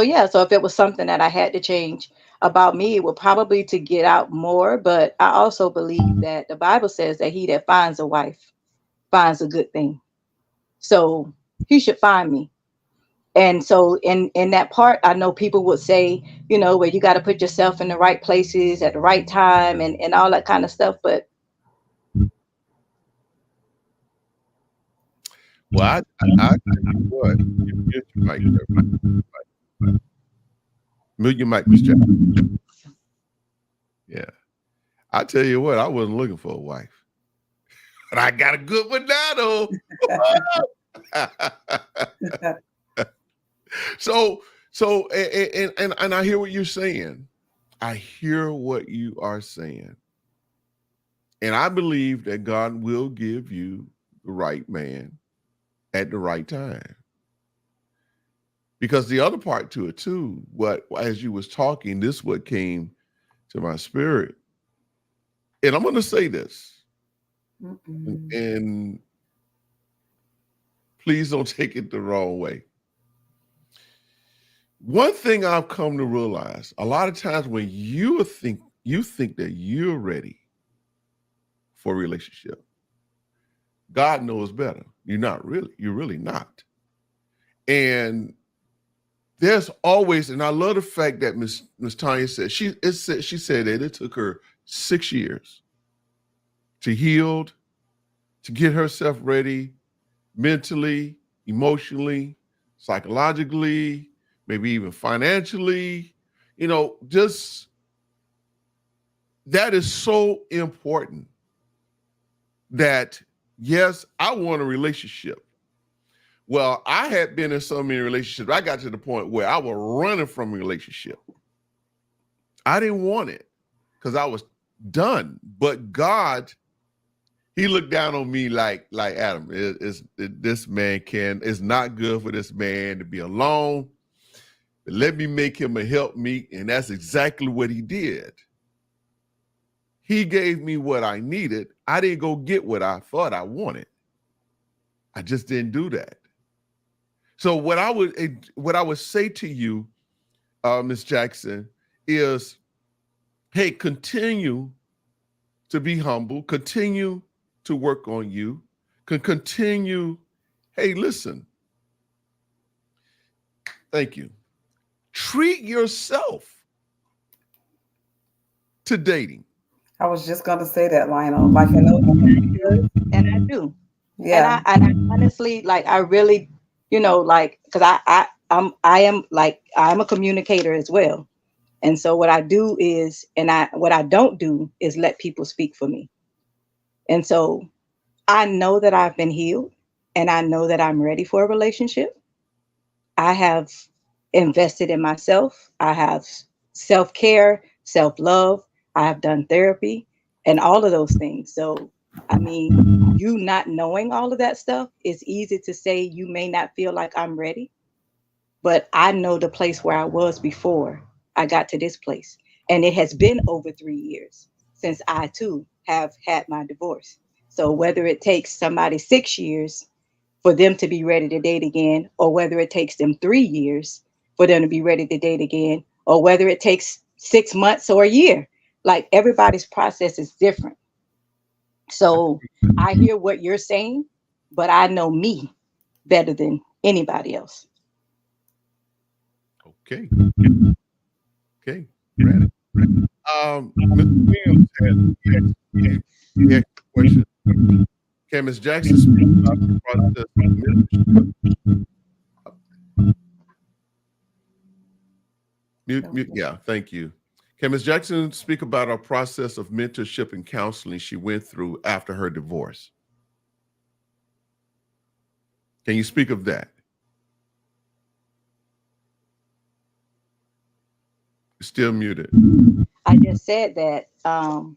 yeah, so if it was something that I had to change about me, it would probably to get out more. But I also believe that the Bible says that he that finds a wife finds a good thing. So he should find me. And so in that part, I know people would say, where you got to put yourself in the right places at the right time and all that kind of stuff. But well, what? Mute your mic, mute your mic, Mr. Jackson. Yeah. I tell you what, I wasn't looking for a wife. But I got a good one now, though. So and I hear what you're saying. I hear what you are saying. And I believe that God will give you the right man at the right time. Because the other part to it too, as you was talking, this what came to my spirit. And I'm going to say this, and please don't take it the wrong way. One thing I've come to realize, a lot of times when you think that you're ready for a relationship, God knows better. You're really not. And there's always, and I love the fact that Miss Tanya said, she said that it took her 6 years to heal, to get herself ready mentally, emotionally, psychologically, maybe even financially, just that is so important that, yes, I want a relationship. Well, I had been in so many relationships. I got to the point where I was running from a relationship. I didn't want it because I was done. But God, he looked down on me like Adam, this man it's not good for this man to be alone. But let me make him a helpmeet. And that's exactly what he did. He gave me what I needed. I didn't go get what I thought I wanted. I just didn't do that. So what I would say to you, Ms. Jackson, is, hey, continue to be humble, continue to work on you, continue. Hey, listen. Thank you. Treat yourself to dating. I was just going to say that, Lionel. Like, I know, and I do. Yeah. And I honestly, like, I really, like, because I'm a communicator as well. And so what I do is, what I don't do is let people speak for me. And so I know that I've been healed and I know that I'm ready for a relationship. I have invested in myself. I have self-care, self-love. I have done therapy and all of those things. So, I mean, you not knowing all of that stuff, it's easy to say you may not feel like I'm ready, but I know the place where I was before I got to this place. And it has been over 3 years since I too have had my divorce. So whether it takes somebody 6 years for them to be ready to date again, or whether it takes them 3 years for them to be ready to date again, or whether it takes 6 months or a year, like everybody's process is different. So I hear what you're saying, but I know me better than anybody else. Okay. Ready. Mr. Williams had a question. Can Ms. Jackson speak about the process of mentorship? Yeah, thank you. Can Ms. Jackson speak about our process of mentorship and counseling she went through after her divorce? Can you speak of that? Still muted. I just said that that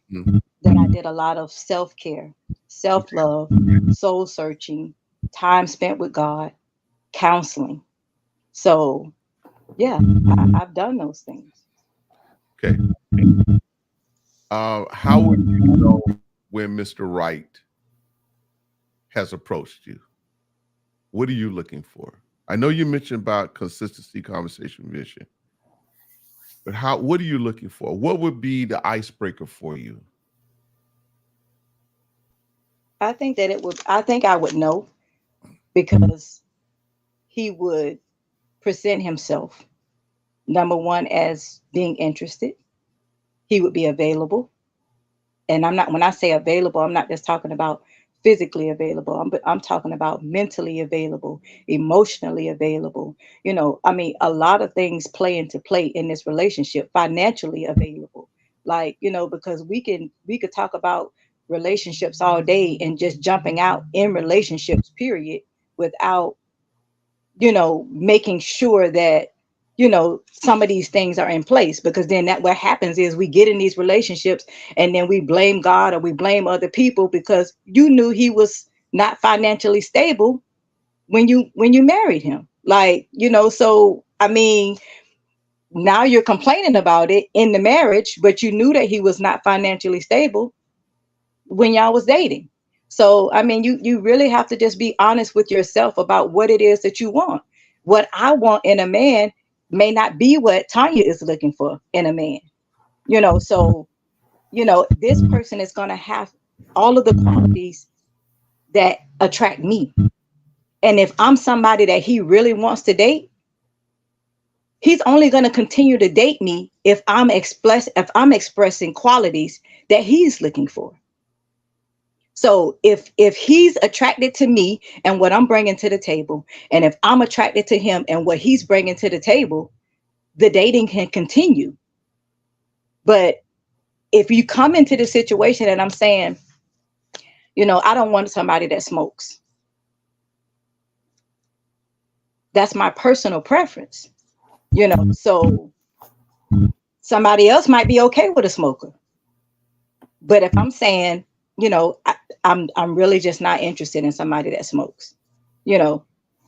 I did a lot of self-care, self-love, soul searching, time spent with God, counseling. So yeah, I've done those things. Okay. How would you know when Mr. Right has approached you? What are you looking for? I know you mentioned about consistency, conversation, vision, but what are you looking for? What would be the icebreaker for you? I think I would know, because he would present himself, number one, as being interested. He would be available. And when I say available, I'm not just talking about physically available. I'm talking about mentally available, emotionally available. I mean, a lot of things play into play in this relationship. Financially available, like, because we could talk about relationships all day and just jumping out in relationships, period, without making sure that some of these things are in place, because then what happens is we get in these relationships and then we blame God or we blame other people because you knew he was not financially stable when you married him. Like, so I mean, now you're complaining about it in the marriage, but you knew that he was not financially stable when y'all was dating. So I mean, you really have to just be honest with yourself about what it is that you want. What I want in a man may not be what Tanya is looking for in a man. So this person is going to have all of the qualities that attract me. And if I'm somebody that he really wants to date, he's only going to continue to date me if I'm expressing qualities that he's looking for. So if he's attracted to me and what I'm bringing to the table, and if I'm attracted to him and what he's bringing to the table, the dating can continue. But if you come into the situation and I'm saying, I don't want somebody that smokes. That's my personal preference. So somebody else might be okay with a smoker. But if I'm saying, I'm really just not interested in somebody that smokes,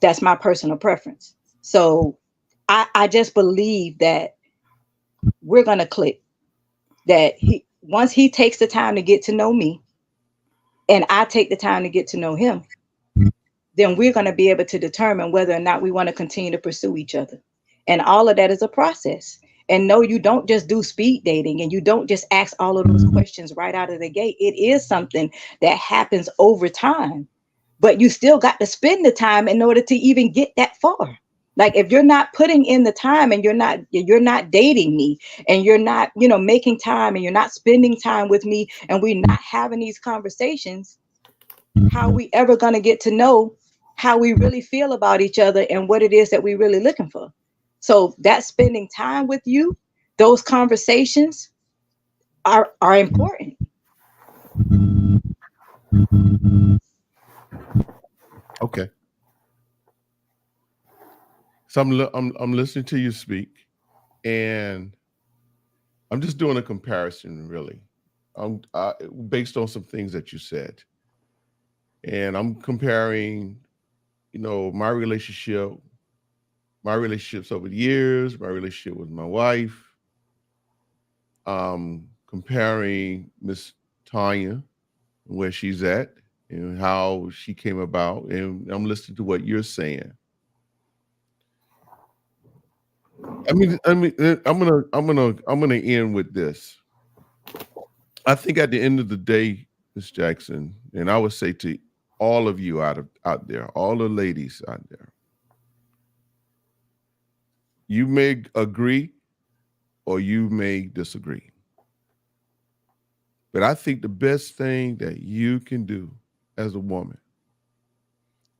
that's my personal preference. So I just believe that we're going to click, that once he takes the time to get to know me and I take the time to get to know him, then we're going to be able to determine whether or not we want to continue to pursue each other. And all of that is a process. And no, you don't just do speed dating and you don't just ask all of those questions right out of the gate. It is something that happens over time, but you still got to spend the time in order to even get that far. Like, if you're not putting in the time and you're not dating me and you're not, making time and you're not spending time with me and we're not having these conversations, how are we ever going to get to know how we really feel about each other and what it is that we're really looking for? So that spending time with you, those conversations are important. Okay. So I'm listening to you speak, and I'm just doing a comparison, really, based on some things that you said, and I'm comparing, my relationships over the years, my relationship with my wife, comparing Miss Tanya, where she's at, and how she came about, and I'm listening to what you're saying. I mean, I'm gonna end with this. I think at the end of the day, Miss Jackson, and I would say to all of you out there, all the ladies out there, you may agree or you may disagree. But I think the best thing that you can do as a woman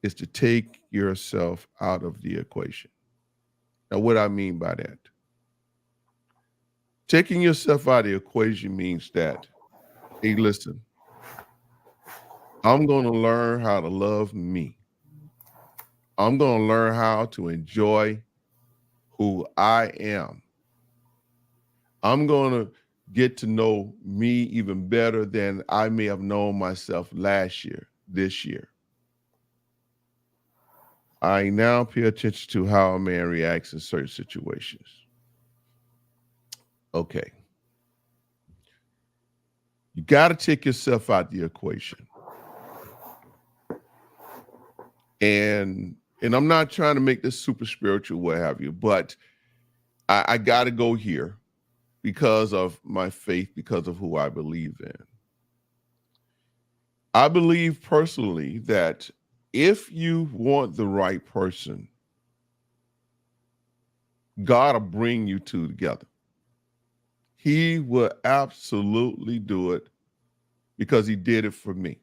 is to take yourself out of the equation. Now, what I mean by that? Taking yourself out of the equation means that, hey, listen, I'm going to learn how to love me. I'm going to learn how to enjoy who I am. I'm going to get to know me even better than I may have known myself last year, this year. I now pay attention to how a man reacts in certain situations. Okay. You got to take yourself out the equation. And I'm not trying to make this super spiritual, what have you, but I got to go here because of my faith, because of who I believe in. I believe personally that if you want the right person, God will bring you two together. He will absolutely do it because he did it for me.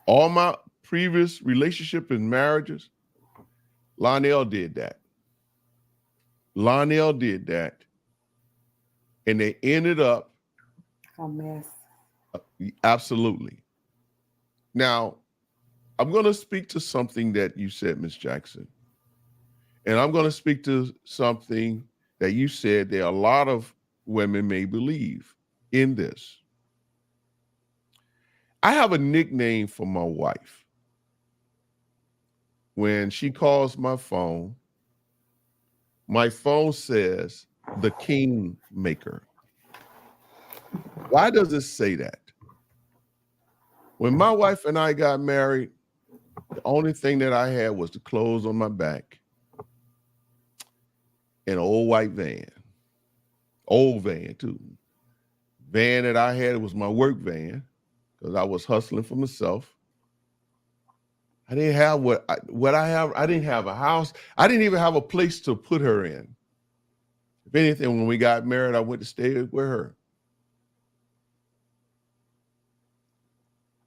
All my previous relationship and marriages, Lionel did that. Lionel did that. And they ended up a mess. Absolutely. Now, I'm going to speak to something that you said, Ms. Jackson. And I'm going to speak to something that you said that a lot of women may believe in this. I have a nickname for my wife. When she calls my phone says the Kingmaker. Why does it say that? When my wife and I got married, the only thing that I had was the clothes on my back and an old white van. Old van, too. Van that I had was my work van because I was hustling for myself. I didn't have what I have. I didn't have a house. I didn't even have a place to put her in. If anything, when we got married, I went to stay with her.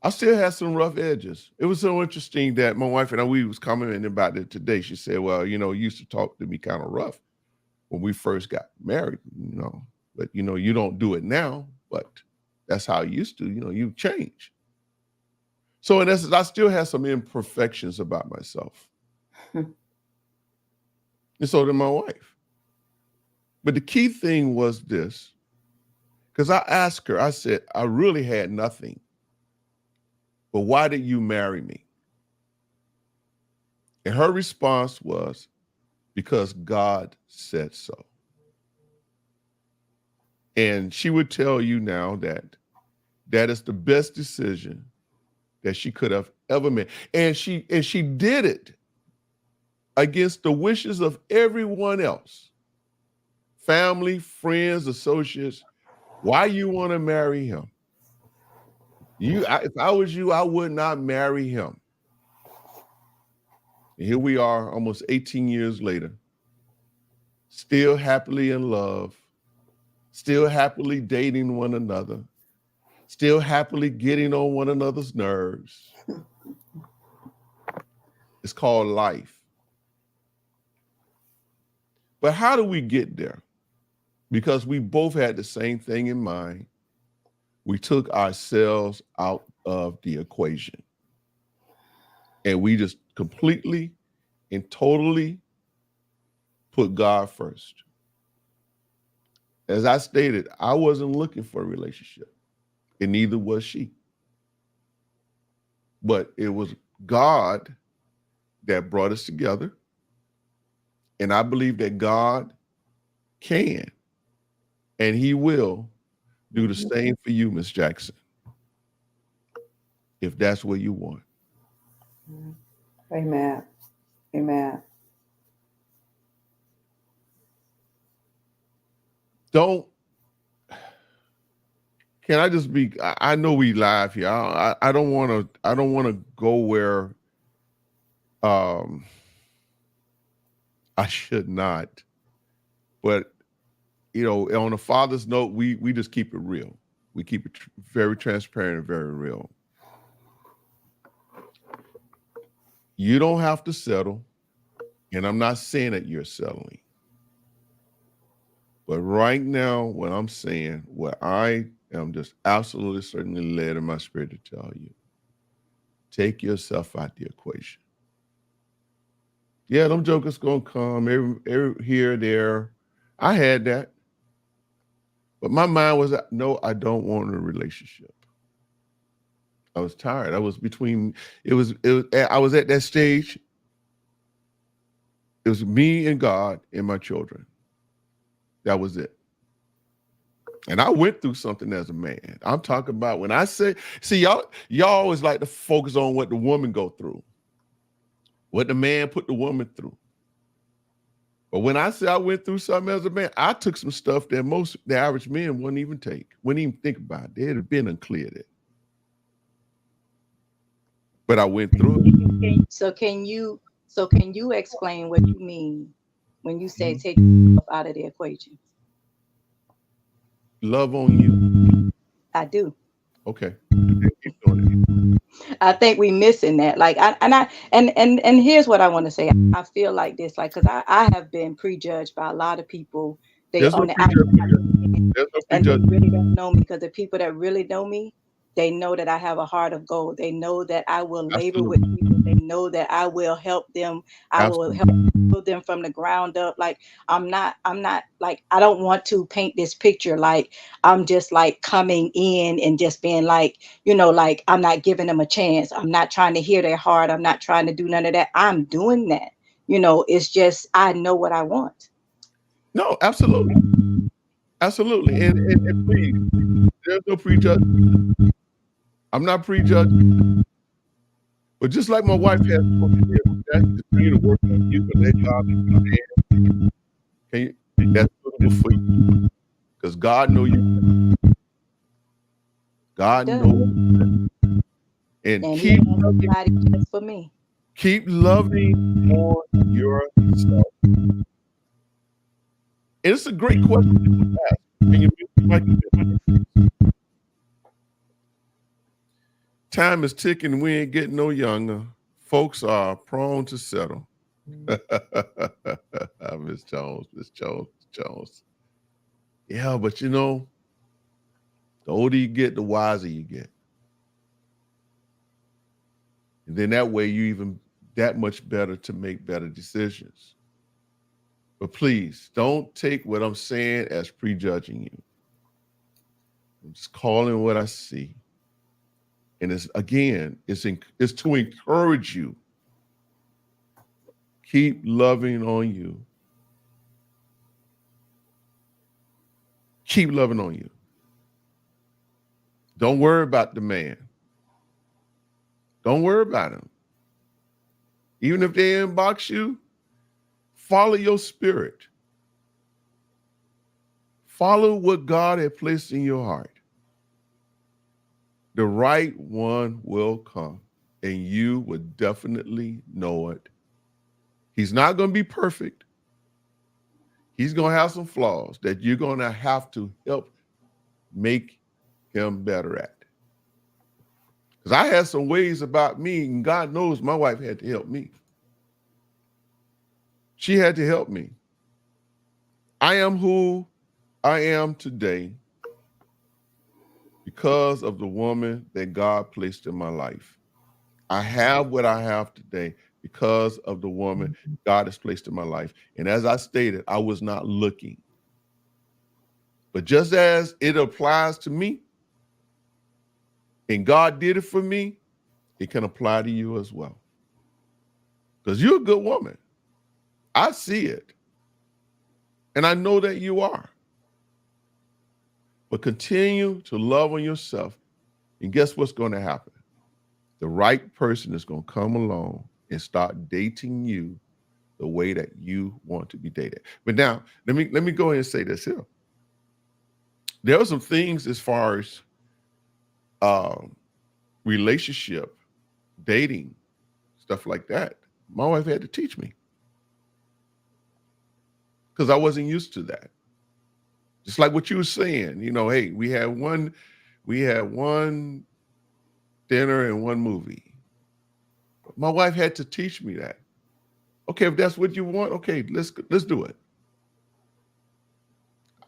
I still had some rough edges. It was so interesting that my wife and I, we was commenting about it today. She said, well, you know, you used to talk to me kind of rough when we first got married, you know, but, you know, you don't do it now, but that's how you used to, you know, you change. So in essence, I still have some imperfections about myself. And so did my wife. But the key thing was this, because I asked her, I said, I really had nothing. But why did you marry me? And her response was, because God said so. And she would tell you now that that is the best decision that she could have ever made. And she did it against the wishes of everyone else. Family, friends, associates. Why you want to marry him? If I was you, I would not marry him. And here we are, almost 18 years later, still happily in love, still happily dating one another, still happily getting on one another's nerves. It's called life. But how do we get there? Because we both had the same thing in mind. We took ourselves out of the equation. And we just completely and totally put God first. As I stated, I wasn't looking for a relationship, and neither was she. But it was God that brought us together. And I believe that God can and he will do the same for you, Ms. Jackson, if that's what you want. Amen. Amen. Can I just be, I know we live here. I don't want to go where I should not. But, you know, on a father's note, we just keep it real. We keep it very transparent and very real. You don't have to settle, and I'm not saying that you're settling. But right now, what I'm saying, what I am just absolutely certainly led in my spirit to tell you, take yourself out the equation. Yeah, them jokers gonna come every here, there. I had that. But my mind was, no, I don't want a relationship. I was tired. I was between, I was at that stage. It was me and God and my children. That was it. And I went through something as a man. I'm talking about when I say, see, y'all always like to focus on what the woman go through, what the man put the woman through. But when I say I went through something as a man, I took some stuff that the average men wouldn't even think about it. They'd have been uncleared it. But I went through it. So can you explain what you mean when you say take yourself out of the equation? Love on you. I do. Okay. Keep doing it. I think we missing that. Like and here's what I want to say. I feel like this, like, because I have been prejudged by a lot of people. They on the outside and they really don't know me, because the people that really know me, they know that I have a heart of gold. They know that I will labor with people. They know that I will help them. I will help build them from the ground up. Like I'm not like, I don't want to paint this picture like I'm just like coming in and just being like, like I'm not giving them a chance. I'm not trying to hear their heart. I'm not trying to do none of that. I'm doing that. It's just I know what I want. No, absolutely. Absolutely. And please, there's no prejudgment. I'm not prejudging. But just like my wife has spoken here, that's for you to work on you, but let God that's suitable for you. Because God knows you. God knows. And keep loving just for me. Keep loving on yourself. And it's a great question to ask. Time is ticking. We ain't getting no younger. Folks are prone to settle. Miss Jones. Yeah, but the older you get, the wiser you get. And then that way you even that much better to make better decisions. But please don't take what I'm saying as prejudging you. I'm just calling what I see. And it's to encourage you. Keep loving on you. Keep loving on you. Don't worry about the man. Don't worry about him. Even if they inbox you, follow your spirit. Follow what God had placed in your heart. The right one will come, and you will definitely know it. He's not going to be perfect. He's going to have some flaws that you're going to have to help make him better at. Because I had some ways about me, and God knows my wife had to help me. She had to help me. I am who I am today because of the woman that God placed in my life. I have what I have today because of the woman God has placed in my life. And as I stated, I was not looking. But just as it applies to me, and God did it for me, it can apply to you as well. Because you're a good woman. I see it. And I know that you are. But continue to love on yourself. And guess what's going to happen? The right person is going to come along and start dating you the way that you want to be dated. But now, let me go ahead and say this here. There are some things as far as relationship, dating, stuff like that. My wife had to teach me. Because I wasn't used to that. Just like what you were saying, hey, we had one dinner and one movie. My wife had to teach me that. Okay, if that's what you want, okay, let's do it.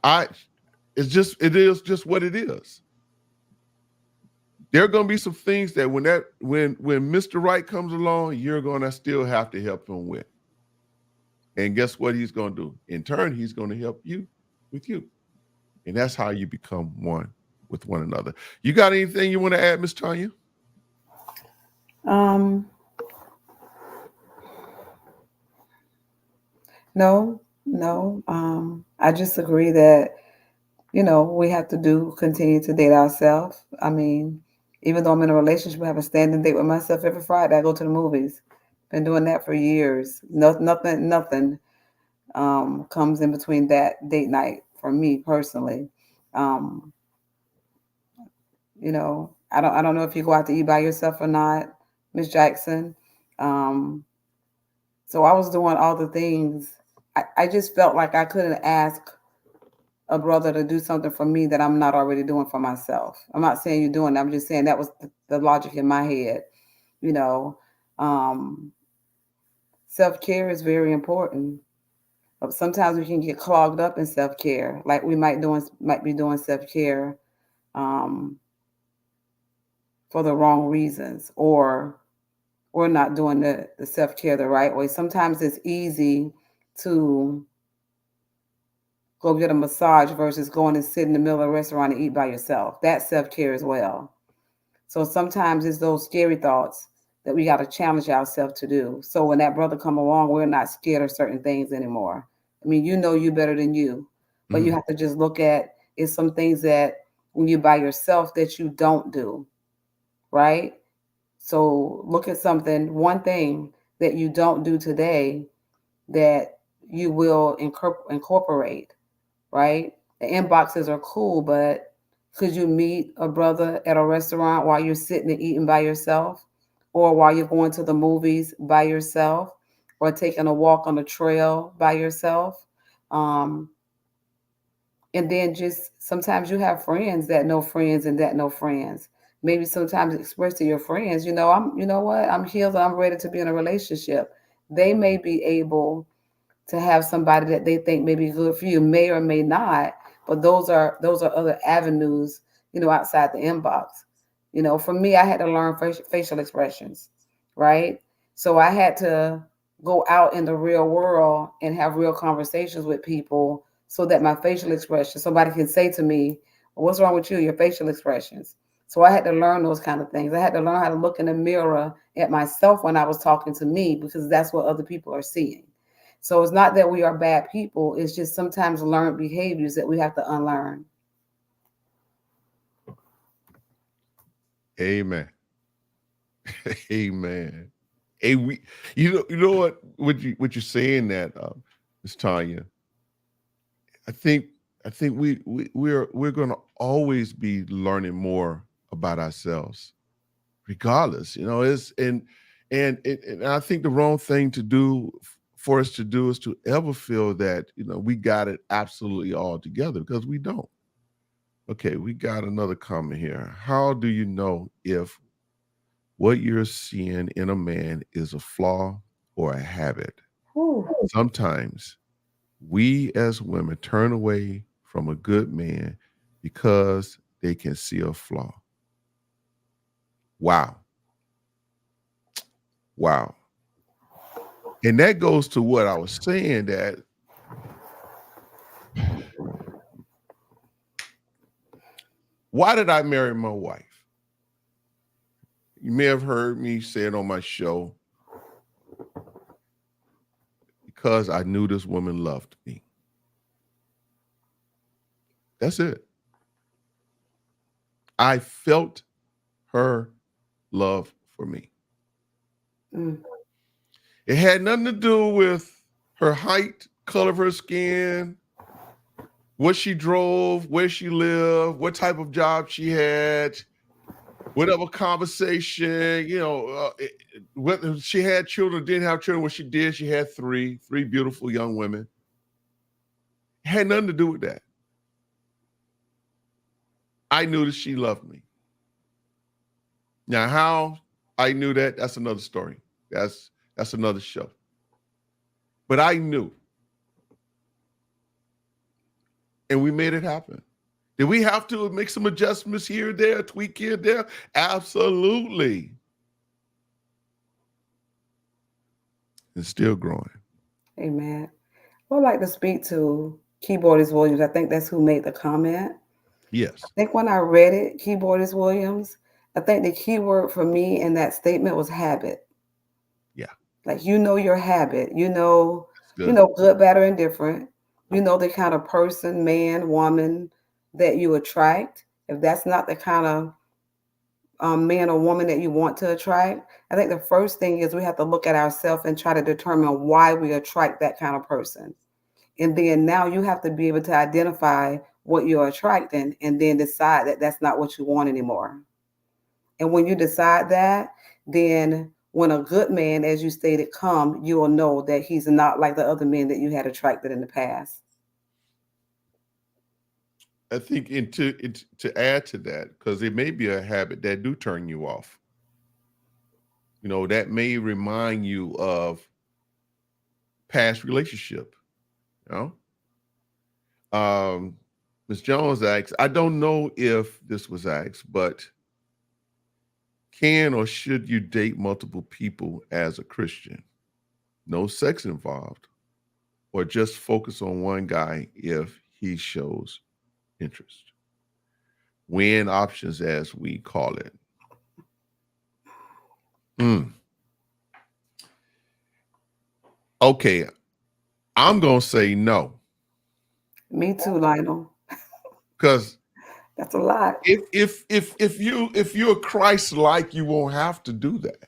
It is just what it is. There are going to be some things that when Mr. Right comes along, you're going to still have to help him with. And guess what he's going to do? In turn, he's going to help you with you. And that's how you become one with one another. You got anything you want to add, Miss Tanya? No. I just agree that, we have to continue to date ourselves. I mean, even though I'm in a relationship, I have a standing date with myself every Friday. I go to the movies. Been doing that for years. Nothing comes in between that date night for me personally. I don't know if you go out to eat by yourself or not, Miss Jackson. So I was doing all the things. I just felt like I couldn't ask a brother to do something for me that I'm not already doing for myself. I'm not saying you're doing that. I'm just saying that was the logic in my head. Self-care is very important. But sometimes we can get clogged up in self-care. Like we might be doing self-care for the wrong reasons, or we're not doing the self-care the right way. Sometimes it's easy to go get a massage versus going and sit in the middle of a restaurant and eat by yourself. That's self-care as well. So sometimes it's those scary thoughts that we got to challenge ourselves to do. So when that brother come along, we're not scared of certain things anymore. I mean, you better than you, but you have to just look at it's some things that when you're by yourself that you don't do, right? So look at one thing that you don't do today that you will incorporate, right? The inboxes are cool, but could you meet a brother at a restaurant while you're sitting and eating by yourself, or while you're going to the movies by yourself, or taking a walk on the trail by yourself? And then just sometimes you have friends that know friends and that know friends. Maybe sometimes express to your friends, you know what, I'm healed, I'm ready to be in a relationship. They may be able to have somebody that they think may be good for you, may or may not, but those are other avenues, outside the inbox. For me, I had to learn facial expressions, right? So I had to go out in the real world and have real conversations with people so that my facial expression, somebody can say to me, what's wrong with you? Your facial expressions. So I had to learn those kind of things. I had to learn how to look in the mirror at myself when I was talking to me, because that's what other people are seeing. So it's not that we are bad people. It's just sometimes learned behaviors that we have to unlearn. Amen. Amen. Hey, you know what you're saying that, Ms. Tanya. I think we're going to always be learning more about ourselves, regardless. And I think the wrong thing to do for us to do is to ever feel that we got it absolutely all together, because we don't. Okay, we got another comment here. How do you know if what you're seeing in a man is a flaw or a habit? Ooh. Sometimes we as women turn away from a good man because they can see a flaw. Wow. And that goes to what I was saying, that why did I marry my wife? You may have heard me say it on my show. Because I knew this woman loved me. That's it. I felt her love for me. It had nothing to do with her height, color of her skin, what she drove, where she lived, what type of job she had, whatever conversation, whether she had children, didn't have children. What she did, she had three beautiful young women. It had nothing to do with that. I knew that she loved me. Now, how I knew that, that's another story. That's another show. But I knew. And we made it happen. Did we have to make some adjustments here, there, tweak here, there? Absolutely. And still growing. Amen. Well, I'd like to speak to Keyboardist Williams. I think that's who made the comment. I Yes. think when I read it, Keyboardist Williams, I think the key word for me in that statement was habit. Yeah. Like your habit, That's good. good, bad, or indifferent. You know the kind of person, man, woman that you attract. If that's not the kind of man or woman that you want to attract, I think the first thing is we have to look at ourselves and try to determine why we attract that kind of person. And then now you have to be able to identify what you're attracting and then decide that that's not what you want anymore. And when you decide that, then when a good man, as you stated, come, you will know that he's not like the other men that you had attracted in the past. I think to add to that, because it may be a habit that do turn you off. That may remind you of past relationship. You know, Ms. Jones asks, I don't know if this was asked, but can or should you date multiple people as a Christian? No sex involved, or just focus on one guy if he shows interest? Win options, as we call it. Okay, I'm gonna say no. Me too, Lionel. Because that's a lot. If you're Christ-like, you won't have to do that.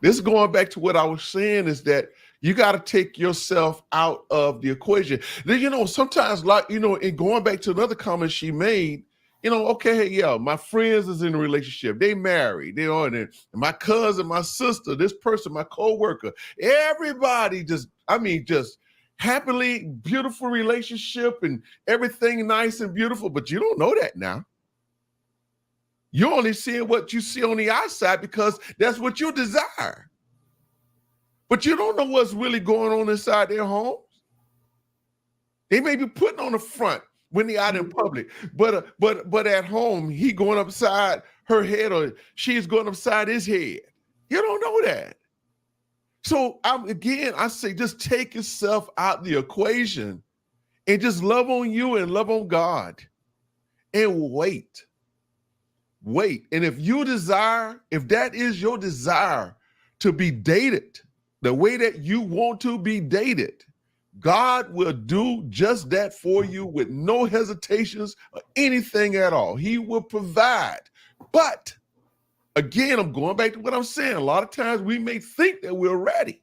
This is going back to what I was saying, is that you got to take yourself out of the equation. Then, sometimes, in going back to another comment she made, okay, yeah, my friends is in a relationship. They married. They on it. And my cousin, my sister, this person, my coworker, everybody just happily, beautiful relationship and everything nice and beautiful. But you don't know that now. You're only seeing what you see on the outside because that's what you desire. But you don't know what's really going on inside their homes. They may be putting on the front when they're out in public, but at home, he going upside her head or she's going upside his head. You don't know that. So I say, just take yourself out the equation and just love on you and love on God and wait. And if that is your desire to be dated the way that you want to be dated, God will do just that for you with no hesitations or anything at all. He will provide. But again, I'm going back to what I'm saying. A lot of times we may think that we're ready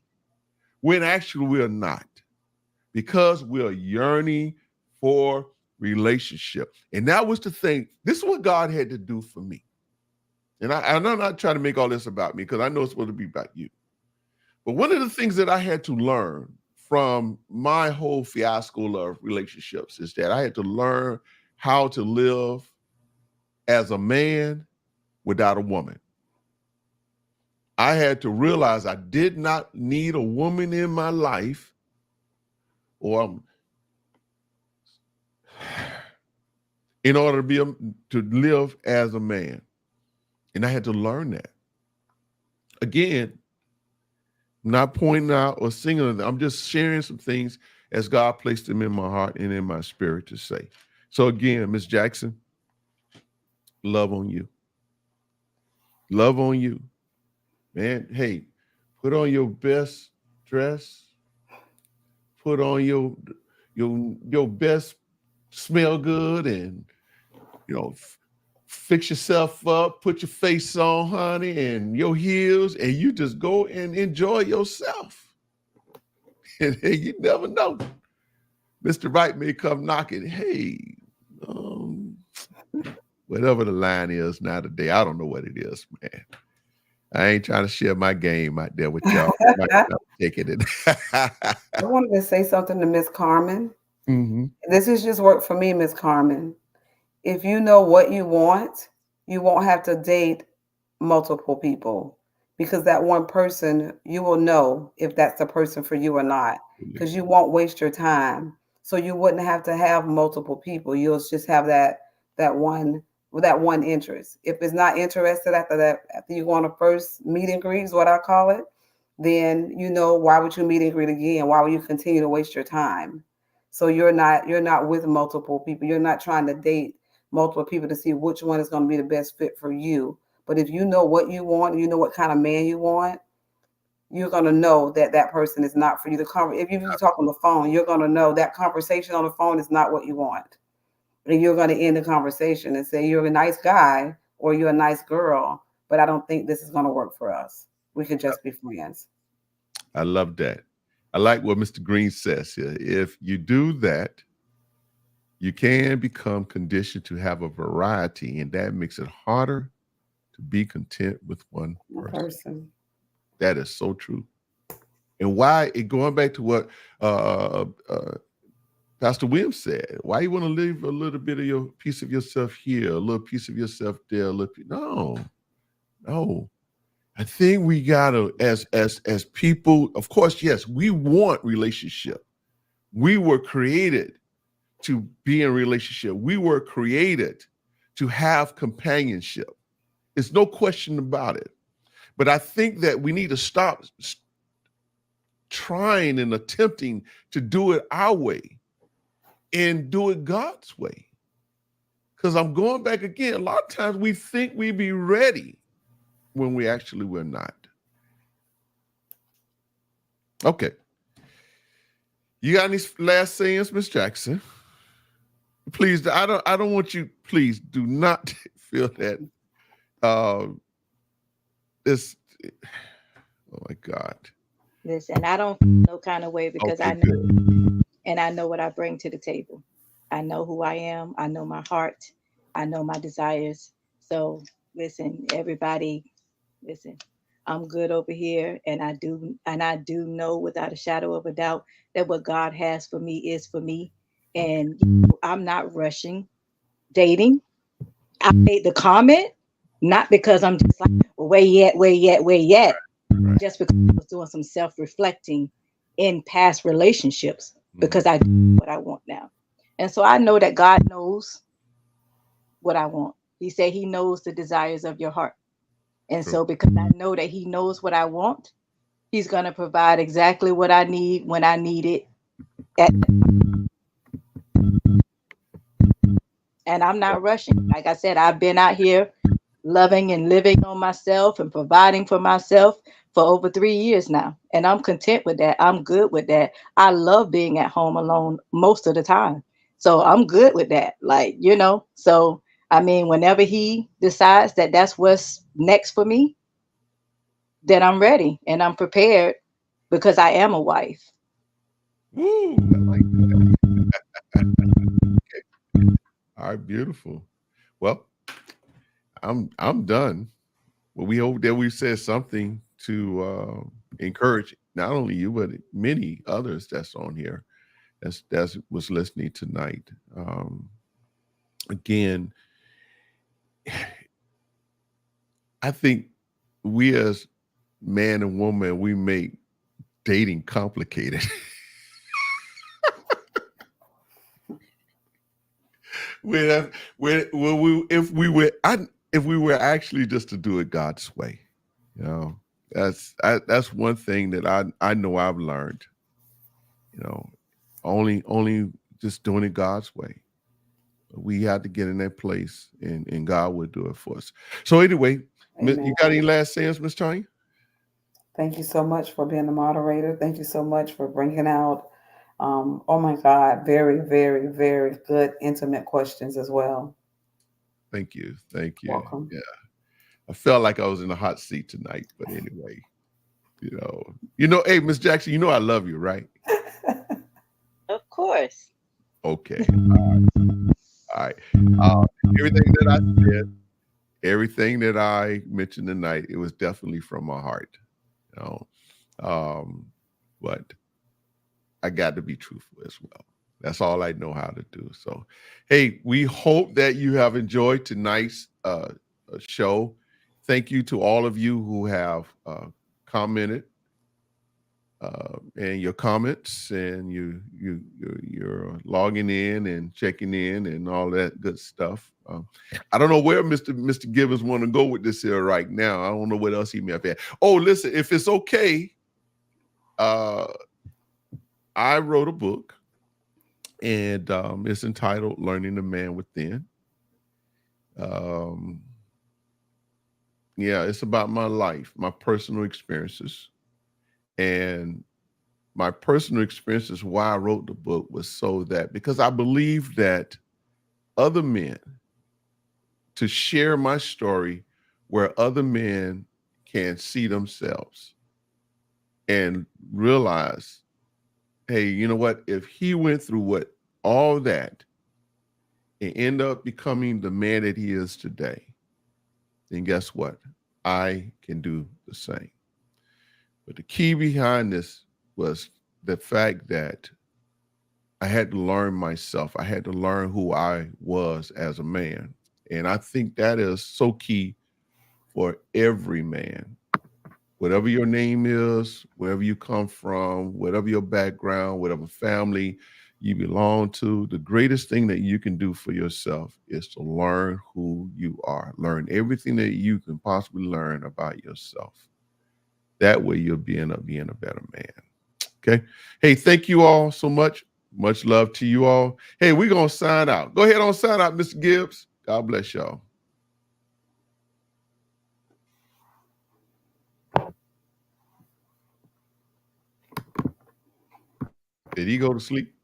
when actually we're not, because we're yearning for relationship. And that was the thing. This is what God had to do for me. And I'm not trying to make all this about me, because I know it's supposed to be about you. But one of the things that I had to learn from my whole fiasco of relationships is that I had to learn how to live as a man without a woman. I had to realize I did not need a woman in my life in order to live as a man. And I had to learn that. Again, I'm not pointing out or singling them. I'm just sharing some things as God placed them in my heart and in my spirit to say. So again, Miss Jackson, love on you. Love on you. Man, hey, put on your best dress. Put on your best smell good, and fix yourself up, put your face on, honey, and your heels, and you just go and enjoy yourself. And hey, you never know. Mr. Right may come knocking. Hey, whatever the line is now today, I don't know what it is, man. I ain't trying to share my game out there with y'all. Taking it. I wanted to say something to Miss Carmen. Mm-hmm. This has just worked for me, Miss Carmen. If you know what you want, you won't have to date multiple people, because that one person, you will know if that's the person for you or not, because you won't waste your time. So you wouldn't have to have multiple people. You'll just have that one interest. If it's not interested after you go on a first meet and greet, is what I call it, then why would you meet and greet again? Why would you continue to waste your time? So you're not with multiple people. You're not trying to date multiple people to see which one is going to be the best fit for you. But if you know what you want, you know what kind of man you want, you're going to know that that person is not for you. If you talk on the phone, you're going to know that conversation on the phone is not what you want. And you're going to end the conversation and say, you're a nice guy or you're a nice girl, but I don't think this is going to work for us. We could just be friends. I love that. I like what Mr. Green says here. If you do that, you can become conditioned to have a variety, and that makes it harder to be content with one person. That is so true. And why, going back to what Pastor Williams said, why you want to leave a little bit of your piece of yourself here, a little piece of yourself there, no. I think we gotta, as people, of course, yes, we want relationship. We were created to be in relationship. We were created to have companionship. There's no question about it. But I think that we need to stop trying and attempting to do it our way and do it God's way. Because I'm going back again, a lot of times we think we be ready when we're not. Okay. You got any last sayings, Ms. Jackson? Please, I don't want you, please do not feel that this, oh my God. Listen, I don't feel no kind of way because I know, and I know what I bring to the table. I know who I am. I know my heart. I know my desires. So listen, everybody, listen, I'm good over here. And I do know without a shadow of a doubt that what God has for me is for me. And I'm not rushing dating. I made the comment, not because I'm just like, well, where yet. Right. Just because I was doing some self-reflecting in past relationships because I do what I want now. And so I know that God knows what I want. He said he knows the desires of your heart. And so because I know that he knows what I want, he's going to provide exactly what I need when I need it. And I'm not rushing. Like I said, I've been out here loving and living on myself and providing for myself for over 3 years now. And I'm content with that. I'm good with that. I love being at home alone most of the time. So I'm good with that. Like, so, I mean, whenever he decides that that's what's next for me, then I'm ready and I'm prepared because I am a wife. Woo, I like that. Okay. All right, beautiful. Well, I'm done. Well, we hope that we said something to encourage not only you but many others that's on here that's was listening tonight. Again, I think we as man and woman, we make dating complicated. If we were actually just to do it God's way, that's one thing that I know I've learned. Only just doing it God's way. We had to get in that place, and God will do it for us. So anyway, Amen. You got any last sayings, Ms. Tanya? Thank you so much for being the moderator. Thank you so much for bringing out, oh my God, very, very, very good, intimate questions as well. Thank you. Thank you. Welcome. Yeah. I felt like I was in a hot seat tonight, but anyway, hey, Ms. Jackson, I love you, right? Of course. Okay. All right. Everything that I said, everything that I mentioned tonight, it was definitely from my heart. But I got to be truthful as well. That's all I know how to do. So, hey, we hope that you have enjoyed tonight's show. Thank you to all of you who have commented and your comments, and you're logging in and checking in and all that good stuff. I don't know where Mr. Gibbons want to go with this here right now. I don't know what else he may have had. Oh, listen, if it's okay, I wrote a book, and it's entitled Learning the Man Within. Yeah, it's about my life, my personal experiences. And my personal experiences, why I wrote the book was so that, because I believe that other men, to share my story where other men can see themselves and realize, hey, you know what? If he went through all that and end up becoming the man that he is today, then guess what? I can do the same. But the key behind this was the fact that I had to learn myself. I had to learn who I was as a man. And I think that is so key for every man. Whatever your name is, wherever you come from, whatever your background, whatever family you belong to, the greatest thing that you can do for yourself is to learn who you are. Learn everything that you can possibly learn about yourself. That way you'll end up being a better man. Okay. Hey, thank you all so much. Much love to you all. Hey, we're going to sign out. Go ahead on sign out, Mr. Gibbs. God bless y'all. Did he go to sleep?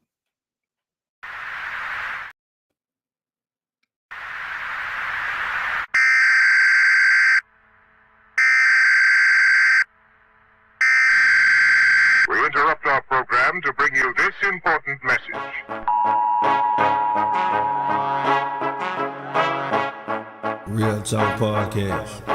We interrupt our program to bring you this important message. Real Talk Podcast.